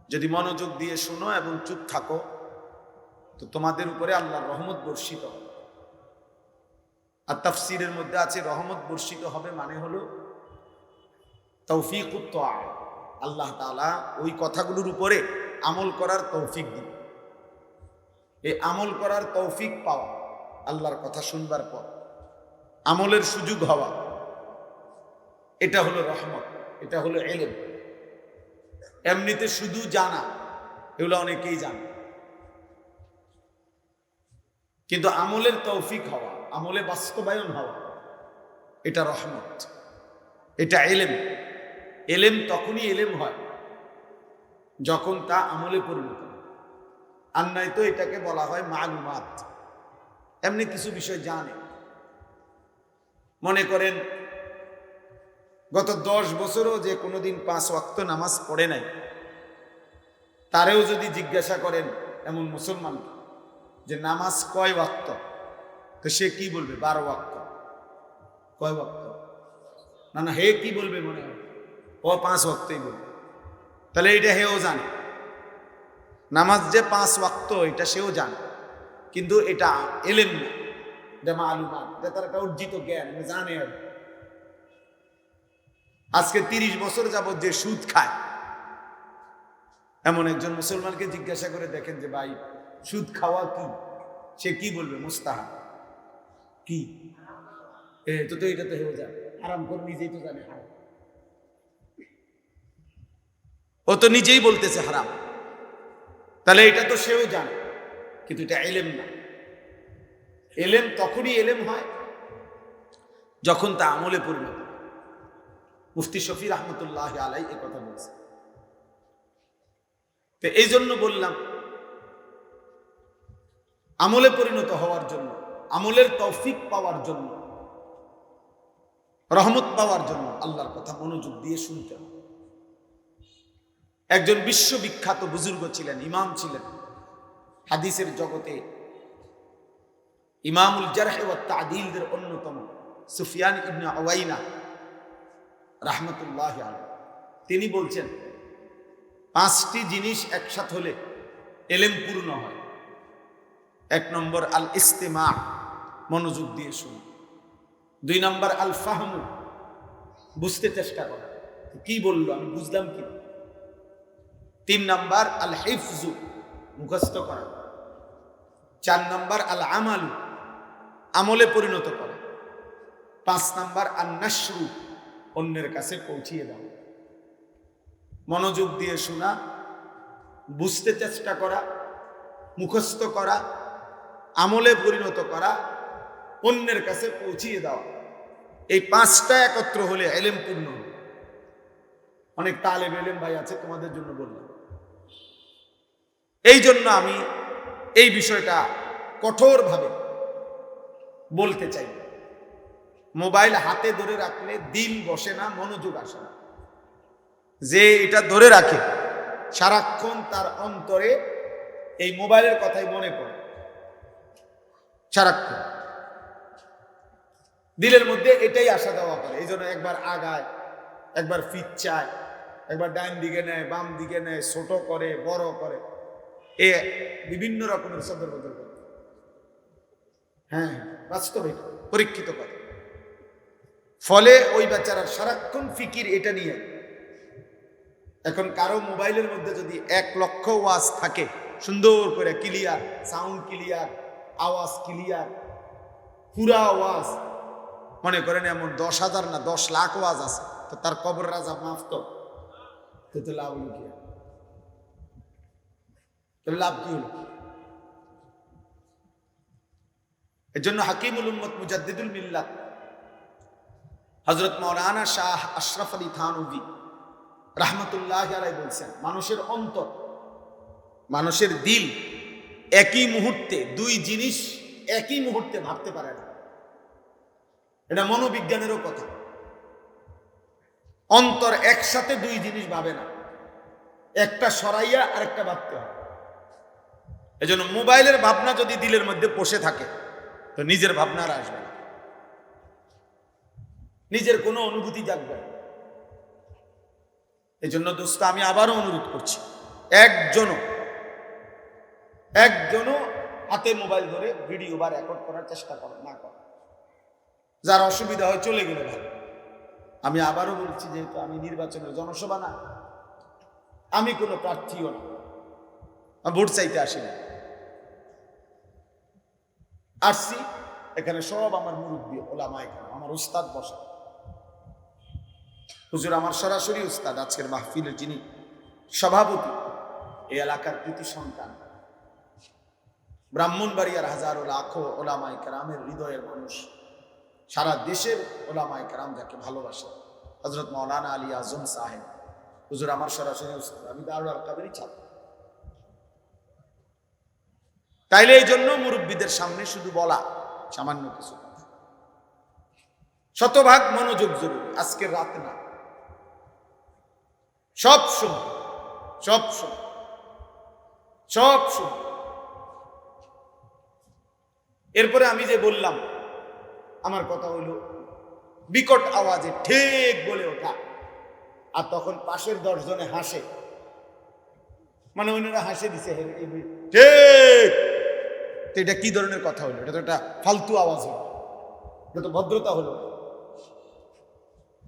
যদি মনোযোগ দিয়ে শোনো এবং চুপ থাকো তো তোমাদের উপরে আল্লাহর রহমত বর্ষিত হবে। আর তাফসীরের মধ্যে আছে রহমত বর্ষিত হবে মানে হলো তৌফিকুত তাআ, আল্লাহ তাআলা ওই কথাগুলোর উপরে আমল করার তৌফিক দিবে। এই আমল করার তৌফিক পাওয়া, আল্লাহর কথা শুনবার পর আমলের সুযোগ হওয়া, এটা হলো রহমত, এটা হলো ইলম। এমনিতে শুধু জানা, এগুলো অনেকেই জানে, কিন্তু আমলের তৌফিক হওয়া, আমলে বাস্তবায়ন হওয়া, এটা রহমত, এটা ইলম। ইলম তখনই ইলম হয় যখন তা আমলে পরিণত হয়। আর নয়তো এটাকে বলা হয় মালুমাত। এমনি কিছু বিষয় জানে, মনে করেন গত 10 বছরও যে কোনোদিন 5 ওয়াক্ত নামাজ পড়ে নাই, তারেও যদি জিজ্ঞাসা করেন এমন মুসলমান যে নামাজ কয় ওয়াক্ত, তো সে কি বলবে? 12 ওয়াক্ত। কয় ওয়াক্ত? না, হে কি বলবে? মনে হয় ও 5 ওয়াক্তই বলবে। তাহলে এটা হেও জানে, নামাজ যে 5 ওয়াক্ত এটা সেও জানে, কিন্তু এটা ইলম না, এটা মালুমাত, এটা তার একটা অর্জিত জ্ঞান, জানে। আর আজকে 30 বছর যাবত যে সুদ খায়, এমন একজন মুসলমানকে জিজ্ঞাসা করে দেখেন যে ভাই সুদ খাওয়া কি, সে কি বলবে? মুস্তাহাব। কি? তো এটা তো হেও জানে, হারাম করে নিজেই তো জানে হারাম, ও তো নিজেই বলতেছে হারাম, তাহলে এটা তো সেও জানে, কিন্তু এটা ইলম না। ইলম তখনই ইলম হয় যখন তা আমলে পরিণত হয়। মুফতি শফি রহমতুল্লাহ আলাই এ কথা বলছে। তো এই জন্য বললাম, আমলে পরিণত হওয়ার জন্য, আমলের তৌফিক পাওয়ার জন্য, রহমত পাওয়ার জন্য আল্লাহর কথা মনোযোগ দিয়ে শুনতে হবে। একজন বিশ্ববিখ্যাত বুজুর্গ ছিলেন, ইমাম ছিলেন, হাদিসের জগতে ইমামুল জারহ ওয়া তা'দীলদের অন্যতম সুফিয়ান ইবনে উয়াইনা রাহমাতুল্লাহি আলাইহি তিনি বলছেন 5টি জিনিস একসাথে হলে ইলম পূর্ণ হয়। 1 নম্বর আল ইস্তিমা, মনোযোগ দিয়ে শোনা। 2 নম্বর আল ফাহমু, বুঝতে চেষ্টা করা, কি বললো আমি বুঝলাম কি। 3 নম্বর আল হিফজু, মুখস্থ করা। 4 নম্বর আল আমালু, আমলে পরিণত করা। 5 নম্বর আন নাশরু, অন্যের কাছে পৌঁছিয়ে দাও। মনোযোগ দিয়ে শোনা, বুঝতে চেষ্টা করা, মুখস্থ করা, আমলে পরিণত করা, অন্যের কাছে পৌঁছিয়ে দেওয়া। এই 5টা একত্র হলে ইলম পূর্ণ। অনেক তালেব ইলম ভাই আছে, তোমাদের জন্য বললাম। এই জন্য আমি এই বিষয়টা কঠোরভাবে বলতে চাই। মোবাইল হাতে ধরে রাখলে দিল বসে না, মনোযোগ আসে না। যে এটা ধরে রাখে সারাক্ষণ তার অন্তরে এই মোবাইলের কথাই মনে পড়ে, সারাক্ষণ দিলের মধ্যে এটাই আসা যাওয়া করে। এই জন্য একবার আগায়, একবার ফিচ্ছায়, একবার ডাইন দিকে নেয়, বাম দিকে নেয়, ছোট করে, বড় করে, এ বিভিন্ন রকমের সদর বদল করে। হ্যাঁ, বাস্তবে পরীক্ষিত করে। ফলে ওই বেচারার সারাক্ষণ ফিকির এটা নিয়ে। এখন কারো মোবাইলের মধ্যে যদি 1 লক্ষ ওয়াজ থাকে, সুন্দর করে ক্লিয়ার সাউন্ড, ক্লিয়ার আওয়াজ, ক্লিয়ার পুরা আওয়াজ, মনে করেন এমন 10,000 না 10 লাখ ওয়াজ আছে, তো তার কবর রাজা মাফ তো লাভ হলো কি? লাভ কি হলো? এর জন্য হাকিমুল উম্মত মুজাদ্দিদুল মিল্লাত হযরত মাওলানা শাহ আশরাফ আলী থানভী রাহমাতুল্লাহি আলাইহি বলছেন, মানুষের অন্তর, মানুষের দিল একই মুহূর্তে 2 জিনিস একই মুহূর্তে ভাবতে পারে না। এটা মনোবিজ্ঞানেরও কথা। অন্তর একসাথে 2 জিনিস ভাবে না, একটা সরাইয়া আরেকটা ভাবতে হয়। এজন্য মোবাইলের ভাবনা যদি দিলের মধ্যে বসে থাকে তো নিজের ভাবনা আর আসবে না, নিজের কোনো অনুভূতি জাগবে না। এই জন্য দোস্ত, আমি আবারও অনুরোধ করছি, একজনও হাতে মোবাইল ধরে ভিডিও বা রেকর্ড করার চেষ্টা করে না। করে যার অসুবিধা হয় চলে গেলে ভালো। আমি আবারও বলছি, যেহেতু আমি নির্বাচনের জনসভা না, আমি কোনো প্রার্থীও না, ভোট চাইতে আসি না। আসছি এখানে সব আমার মুরব্বী ওলামা, এখানে আমার উস্তাদ বসা। হুজুর আমার সরাসরি উস্তাদ, আজকের মাহফিলের যিনি সভাপতি, এই এলাকার কৃতি সন্তান, ব্রাহ্মণবাড়িয়ার হাজারো লাখো ওলামায়ে কেরামের হৃদয়ের মানুষ, সারা দেশের ওলামায়ে কেরাম যাকে ভালোবাসে, হযরত মাওলানা আলী আজম সাহেব হুজুর আমার সরাসরি উস্তাদ। আমি দারুল আরকামেরই ছাত্র। তাইলে এই জন্য মুরব্বীদের সামনে শুধু বলা সামান্য কিছু কথা, শতভাগ মনোযোগ জরুরি। আজকের রাত না, সব সময়, সব সময়, সব সময়। এরপরে আমি যে বললাম, আমার কথা হইল বিকট আওয়াজে ঠিক বলে ওঠা, আর তখন পাশের 10 জনে হাসে, মানে অন্যরা হাসে দিছে ঠিক। তো এটা কি ধরনের কথা হলো? এটা তো একটা ফালতু আওয়াজ হলো, এটা তো ভদ্রতা হলো।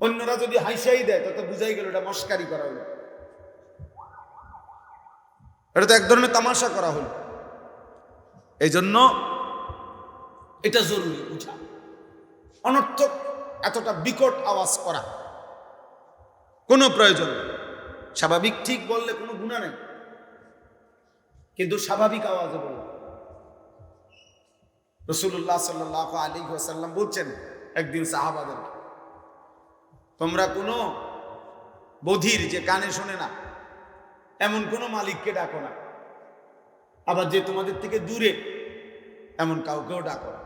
অন্যরা যদি হাসিয়াই দেয় তো বুঝাই গেল এটা মস্কারি করা হলো, এটা তো এক ধরনের তামাশা করা হলো। এই জন্য এটা জরুরি বুঝা। অনর্থক এতটা বিকট আওয়াজ করা কোনো প্রয়োজন নেই। স্বাভাবিক ঠিক বললে কোনো গুনাহ নেই, কিন্তু স্বাভাবিক আওয়াজে বলল। রাসূলুল্লাহ সাল্লাল্লাহু আলাইহি ওয়াসাল্লাম বলছেন একদিন সাহাবাদের, তোমরা কোনো বধির যে কানে শোনে না এমন কোনো মালিককে ডাকো না, আবার যে তোমাদের থেকে দূরে এমন কাউকেও ডাকো না।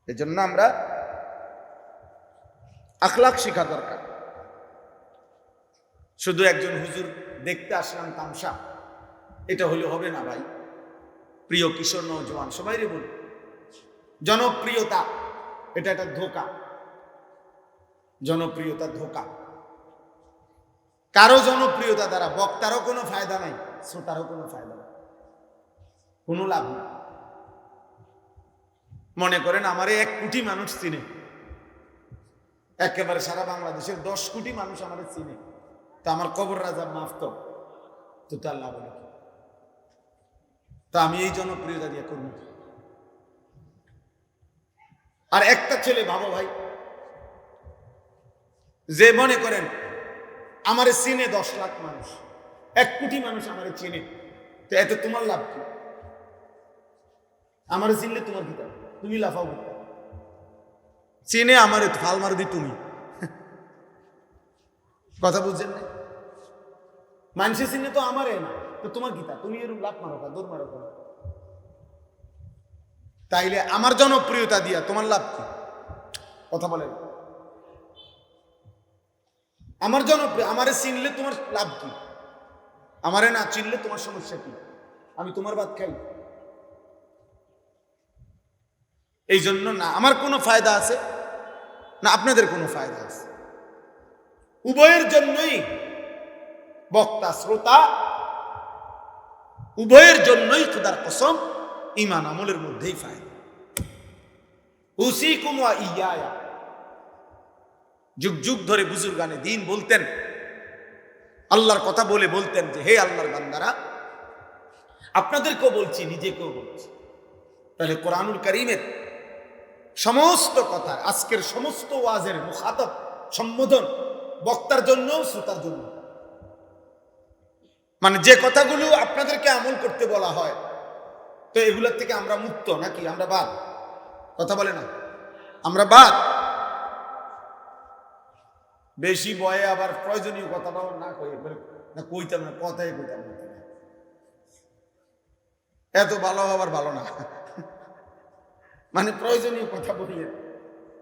এজন্য আমরা আখলাক শেখা দরকার। শুধু একজন হুজুর দেখতে আসলাম তামসা, এটা হলে হবে না ভাই। প্রিয় কিশোর নওজোয়ান সবাই রে বলি, জনপ্রিয়তা এটা একটা ধোঁকা। জনপ্রিয়তা ধোঁকা। কারো জনপ্রিয়তা দ্বারা বক্তারও কোনো ফায়দা নাই, শ্রোতারও কোনো ফায়দা নাই, কোনো লাভ নেই। মনে করেন আমারে 1 কোটি মানুষ চিনে, একেবারে সারা বাংলাদেশের 10 কোটি মানুষ আমারে চিনে, তা আমার কবর রাজা মাফ তো তার লাভ নেই। তা আমি এই জনপ্রিয়তা দিয়ে করব। আর একটা ছেলে ভাবো ভাই, যে মনে করেন আমারে চিনে 10 লাখ মানুষ, 1 কোটি মানুষ আমারে চিনে, তো এতে তোমার লাভ কি? আমারে চিনলে তোমার কি লাভ? তুমি লাফাও করতে চিনে আমারে ফাল মার দি তুমি। কথা বুঝছেন না? মানুষে চিনে তো আমারে না, তো তোমার কি তা? তুমি এরকম লাভ মারো কা, দৌড় মারো কা। তাইলে আমার জনপ্রিয়তা দিয়া তোমার লাভ কি? কথা বলেন। আমার জনপ্রিয়, আমারে চিনলে তোমার লাভ কি? আমারে না চিনলে তোমার সমস্যা কি? আমি তোমার ভাত খাই? এই জন্য না আমার কোনো ফায়দা আছে না আপনাদের কোনো ফায়দা আছে, উভয়ের জন্যই, বক্তা শ্রোতা উভয়ের জন্যই খোদার কসম ঈমান আমলের মধ্যেই ফায়দা। উসিকুম ওয়া ইয়া, যুগ যুগ ধরে বুজুর্গানে দ্বীন বলতেন, আল্লাহর কথা বলে বলতেন যে হে আল্লাহর বান্দারা, আপনাদেরকেও বলছি নিজেকেও বলছি। তাহলে কোরআনুল কারীমের সমস্ত কথা, আজকের সমস্ত ওয়াজের মুখাতাব সম্বোধন বক্তার জন্য, শ্রোতার জন্য। মানে যে কথাগুলো আপনাদেরকে আমল করতে বলা হয়, তো এগুলোর থেকে আমরা মুক্ত নাকি আমরা বাদ? কথা বলে না, আমরা বাদ। বেশি বয়ে আবার প্রয়োজনীয় কথাটাও না কই না, কইতাম না, কথাই কইতাম না, এত ভালো আবার ভালো না, মানে প্রয়োজনীয় কথা বলিয়ে।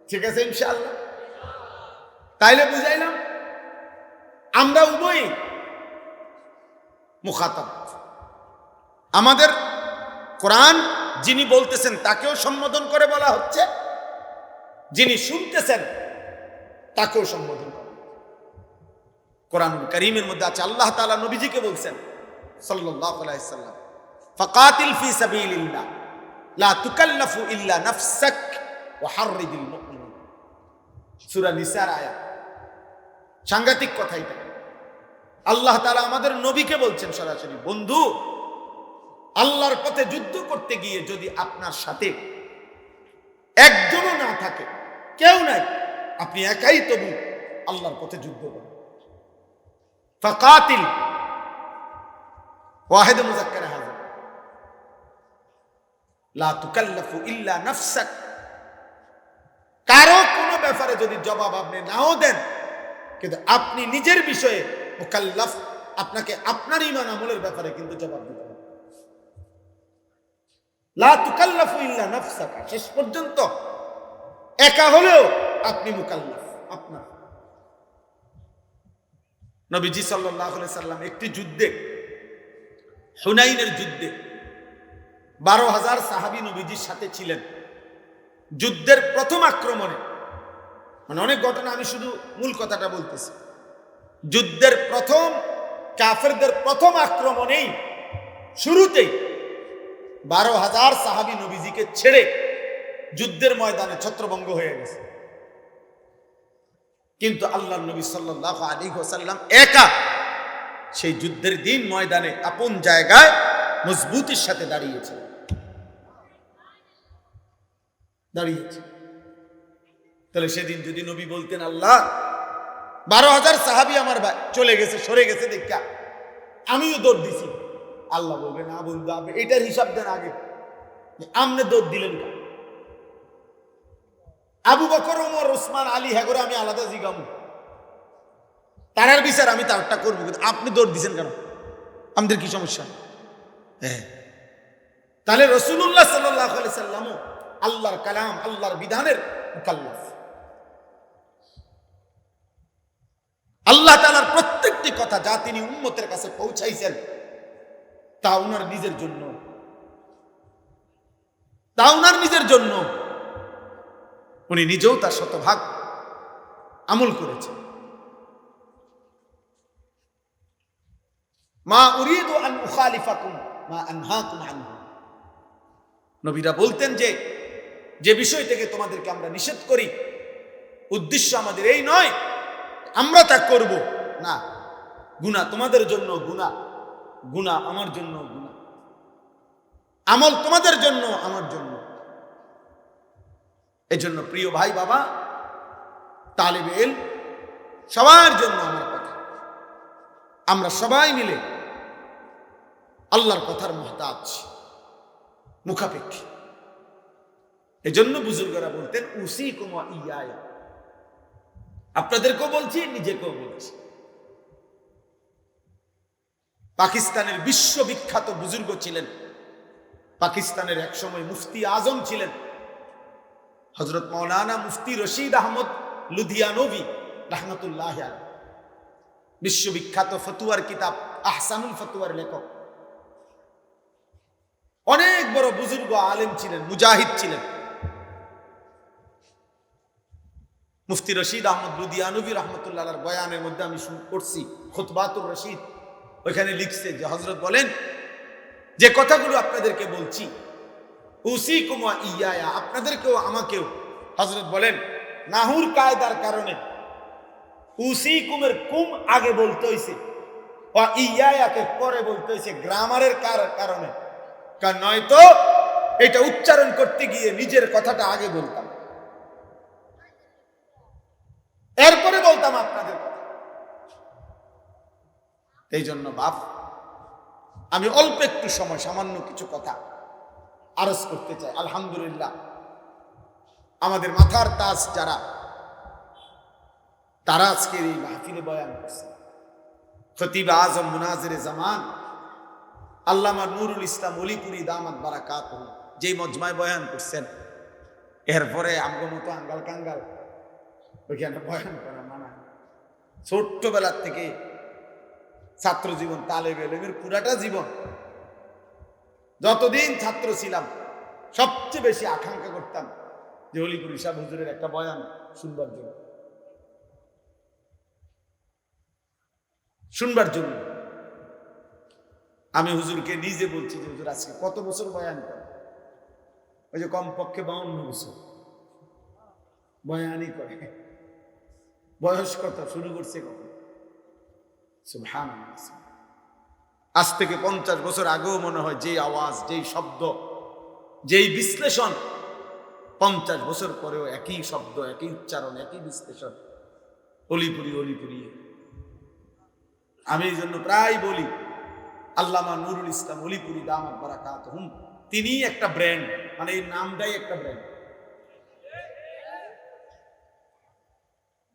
ঠিক আছে ইনশাআল্লাহ? তাইলে বুঝাইলাম আমরা উভয়ই মুখাতাব। আমাদের কোরআন যিনি বলতেছেন তাকেও সম্বোধন করে বলা হচ্ছে, যিনি শুনতেছেন তাকেও সম্বোধন করে। কোরআনুল কারীমের মধ্যে আছে আল্লাহ তাআলা নবীজিকে বলছেন সাল্লাল্লাহু আলাইহি সাল্লাম, ফাকাতিল ফি সাবিলিল্লাহ লা তুকাল্লাফু ইল্লা নাফসাক ওয়া হাররিদিল মুমিনিন। সূরা নিসার আয়াত। সাংঘাতিক কথা এটা। আল্লাহ তাআলা আমাদের নবীকে বলছেন সরাসরি, বন্ধু আল্লাহর পথে যুদ্ধ করতে গিয়ে যদি আপনার সাথে একজনও না থাকে, কেউ নাই, আপনি একাই তবু আল্লাহর পথে যুদ্ধ করেন। ফাকাতিল ওয়াহিদ মুযাক্কার হাযা, লা তুকাল্লাফু ইল্লা নাফসাক। কারো কোনো ব্যাপারে যদি জবাব আপনি নাও দেন, কিন্তু আপনি নিজের বিষয়ে মুকাল্লাফ, আপনাকে আপনার ঈমান আমলের ব্যাপারে কিন্তু জবাব দিতে হবে। লা তুকাল্লাফু ইল্লা নাফসাক, শেষ পর্যন্ত একা হলেও আপনি মুকাল্লাফ। আপনার নবীজি সাল্লাল্লাহু আলাইহি সাল্লাম একটি যুদ্ধে, হুনাইনের যুদ্ধে 12,000 সাহাবী নবীজির সাথে ছিলেন। যুদ্ধের প্রথম আক্রমণে, মানে অনেক ঘটনা, আমি শুধু মূল কথাটা বলতেছি। যুদ্ধের প্রথম কাফেরদের প্রথম আক্রমণেই শুরুতেই 12,000 সাহাবী নবীজিকে ছেড়ে যুদ্ধের ময়দানে ছত্রভঙ্গ হয়ে গেছে। কিন্তু আল্লাহর নবী সাল্লাল্লাহু আলাইহি ওয়াসাল্লাম একা সেই যুদ্ধের দিন ময়দানে আপন জায়গায় মজবুতির সাথে দাঁড়িয়েছে। তাহলে সেদিন যদি নবী বলতেন আল্লাহ 12,000 সাহাবী আমার চলে গেছে, সরে গেছে দেখা আমিও দৌড় দিছি, আল্লাহ বলবে না বন্ধু, আপনি এটার হিসাব দেন আগে, আপনি দৌড় দিলেন কেন? আবু বকর, ওমর, ওসমান, আলী, হ্যাগরে আমি আলাদা জিগামু, তারার বিচার আমি তারটা করবো, কিন্তু আপনি দৌড় দিছেন কেন? আমাদের কি সমস্যা? হ্যাঁ, তাহলে রাসূলুল্লাহ সাল্লাল্লাহু আলাইহি সাল্লামও আল্লাহর কালাম, আল্লাহর বিধানের মুকাল্লাফ। আল্লাহ তাআলার প্রত্যেকটি কথা যা তিনি উম্মতের কাছে পৌঁছাইছেন তা ওনার নিজের জন্য, তা উনার নিজের জন্য, উনি নিজেও তার শতভাগ আমল করেছেন। মা উরিদু আন উখালিফাকুম মা আনহাকুম আনহু, নবীরা বলতেন যে যে বিষয় থেকে তোমাদেরকে আমরা নিষেধ করি, উদ্দেশ্য আমাদের এই নয় আমরা তা করব না। গুনাহ তোমাদের জন্য গুনাহ, গুনাহ আমার জন্য গুনাহ, আমল তোমাদের জন্য আমার জন্য। এজন্য প্রিয় ভাই বাবা, তালিবে ইলম সবার জন্য আমার কথা, আমরা সবাই মিলে আল্লাহর কথার মুহতাজ, মুখাপেক্ষী। এজন্য বুজুর্গরা বলতেন উসিকুম ওয়া ইয়ায়া, আপনাদেরকেও বলছি নিজেকেও বলছি। পাকিস্তানের বিশ্ববিখ্যাত বুজুর্গ ছিলেন, পাকিস্তানের একসময় মুফতি আজম ছিলেন হযরত মাওলানা মুফতি রশিদ আহমদ লুধিয়ানভি রাহমাতুল্লাহ আলাইহি, বিশ্ববিখ্যাত ফতুয়ার কিতাব আহসানুল ফতুয়ার লেখক। অনেক বড় বুজুর্গ আলেম ছিলেন, মুজাহিদ ছিলেন। মুফতি রশিদ আহমদ লুধিয়ানভি রাহমাতুল্লাহর বয়ানের মধ্যে আমি পড়ছি খুতবাতুর রশিদ, ওইখানে লিখছে যে হযরত বলেন যে কথাগুলো আপনাদেরকে বলছি, উসিকুম ওয়া ইয়ায়া, আপনাদেরকেও আমাকেও, হযরত বলেন নাহুর কায়দার কারণে উসিকুমের কুম আগে বলতে হইছে, ওয়া ইয়ায়াকে পরে বলতে হইছে, গ্রামারের কারণে। কারণ নয়তো এটা উচ্চারণ করতে গিয়ে নিজের কথাটা আগে বলতাম, এরপরে বলতাম আপনাদের কথা। এই জন্য বাপ, আমি অল্প একটু সময় সামান্য কিছু কথা আরজ করতে চাই। আলহামদুলিল্লাহ, আমাদের মাথার তাজ যারা, তারা আজকের এই মাহফিলে বয়ান করছে। খতিব আজম মুনাজিরে জামান আল্লামা নুরুল ইসলাম অলিপুরি দামাত বারাকাতুহু যেই মজমায় বয়ান করছেন, এরপরে আমগো মতো আঙ্গাল কাঙ্গাল ওইখানে বয়ান করা মানা। ছোট্টবেলার থেকে ছাত্র জীবন, তালেবে ইলমের পুরাটা জীবন, যতদিন ছাত্র ছিলাম সবচেয়ে বেশি আকাঙ্ক্ষা করতাম যে অলিপুরি সাহেব হুজুরের একটা বয়ান শুনবার জন্য। আমি হুজুরকে নিজে বলছি যে হুজুর আজকে কত বছর বয়ান করে? ওই যে কমপক্ষে 52 বছর বয়ানই করে। বয়স কত, শুরু করছে কত? সুবহানাল্লাহ। আজ থেকে 50 বছর আগেও মনে হয় যেই আওয়াজ, যেই শব্দ, যেই বিশ্লেষণ, 50 বছর পরেও একই শব্দ, একই উচ্চারণ, একই বিশ্লেষণ, অলিপুরি অলিপুরি। আমি এই জন্য প্রায় বলি আল্লামা নুরুল ইসলাম অলিপুরি দামাত বারাকাতুহু তিনি একটা ব্র্যান্ড, মানে এই নামটাই একটা ব্র্যান্ড।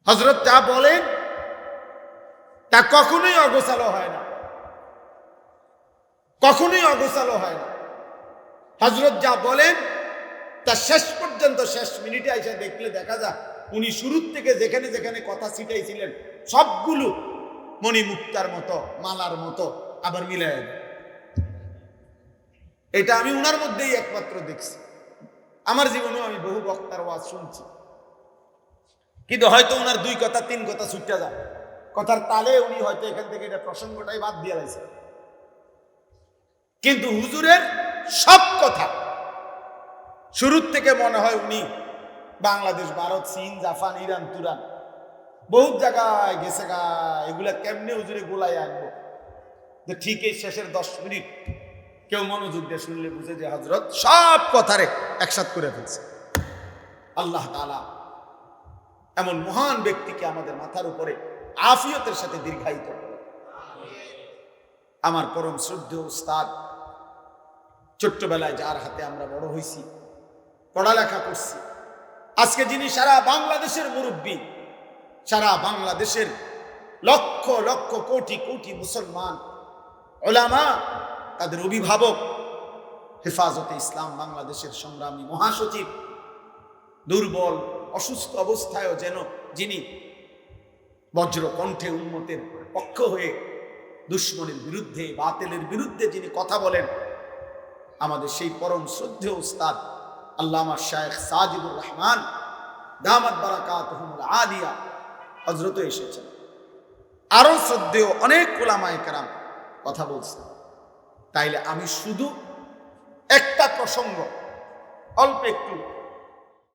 হযরত যা বলেন তা কখনোই অগোছালো হয় না, কখনোই অগোছালো হয় না। হযরত যা বলেন তা শেষ পর্যন্ত, শেষ মিনিটে এসে দেখলে দেখা যায় উনি শুরুর থেকে যেখানে যেখানে কথা ছিটাইছিলেন সবগুলো মণিমুক্তার মতো, মালার মতো আবার মিলাই দেয়। এটা আমি উনার মধ্যেই একমাত্র দেখছি। আমার জীবনেও আমি বহু বক্তার ওয়াজ শুনছি, কিন্তু হয়তো উনার 2 কথা 3 কথা ছুটে যায়, কথার তালে উনি হয়তো এখান থেকে এটা প্রসঙ্গটাই বাদ দিয়ে লাইছে। কিন্তু হুজুরের সব কথা শুরুর থেকে মনে হয় উনি বাংলাদেশ, ভারত, চীন, জাপান, ইরান, তুরান বহুত জায়গায় গেছে গা, এগুলা কেমনে হুজুরে গোলাই আনবো যে ঠিক এই শেষের 10 মিনিট কেউ মনোযোগ দিয়ে শুনলে বুঝে যে হযরত সব কথারে একসাথ করে ফেলছে। আল্লাহ তাআলা এমন মহান ব্যক্তিকে আমাদের মাথার উপরে আফিয়তের সাথে দীর্ঘায়িত করে। আমার পরম শ্রদ্ধেয় উস্তাদ, ছোট্টবেলায় যার হাতে আমরা বড় হয়েছি, পড়ালেখা করছি, আজকে যিনি সারা বাংলাদেশের মুরব্বী, সারা বাংলাদেশের লক্ষ লক্ষ কোটি কোটি মুসলমান উলামা, তাদের অভিভাবক, হেফাজতে ইসলাম বাংলাদেশের সংগ্রামী মহাসচিব, দুর্বল অসুস্থ অবস্থায়ও যেন যিনি বজ্র কণ্ঠে উম্মতের পক্ষ হয়ে দুশ্মনের বিরুদ্ধে, বাতিলের বিরুদ্ধে যিনি কথা বলেন, আমাদের সেই পরম শ্রদ্ধেয় উস্তাদ আল্লামা শায়েখ সাজিদুর রহমান দামাত বারাকাতুহুমুল আলিয়া হযরত এসেছেন, আরো শ্রদ্ধেয় অনেক উলামায়ে কেরাম কথা বলছেন। তাইলে আমি শুধু একটা প্রসঙ্গ অল্প একটু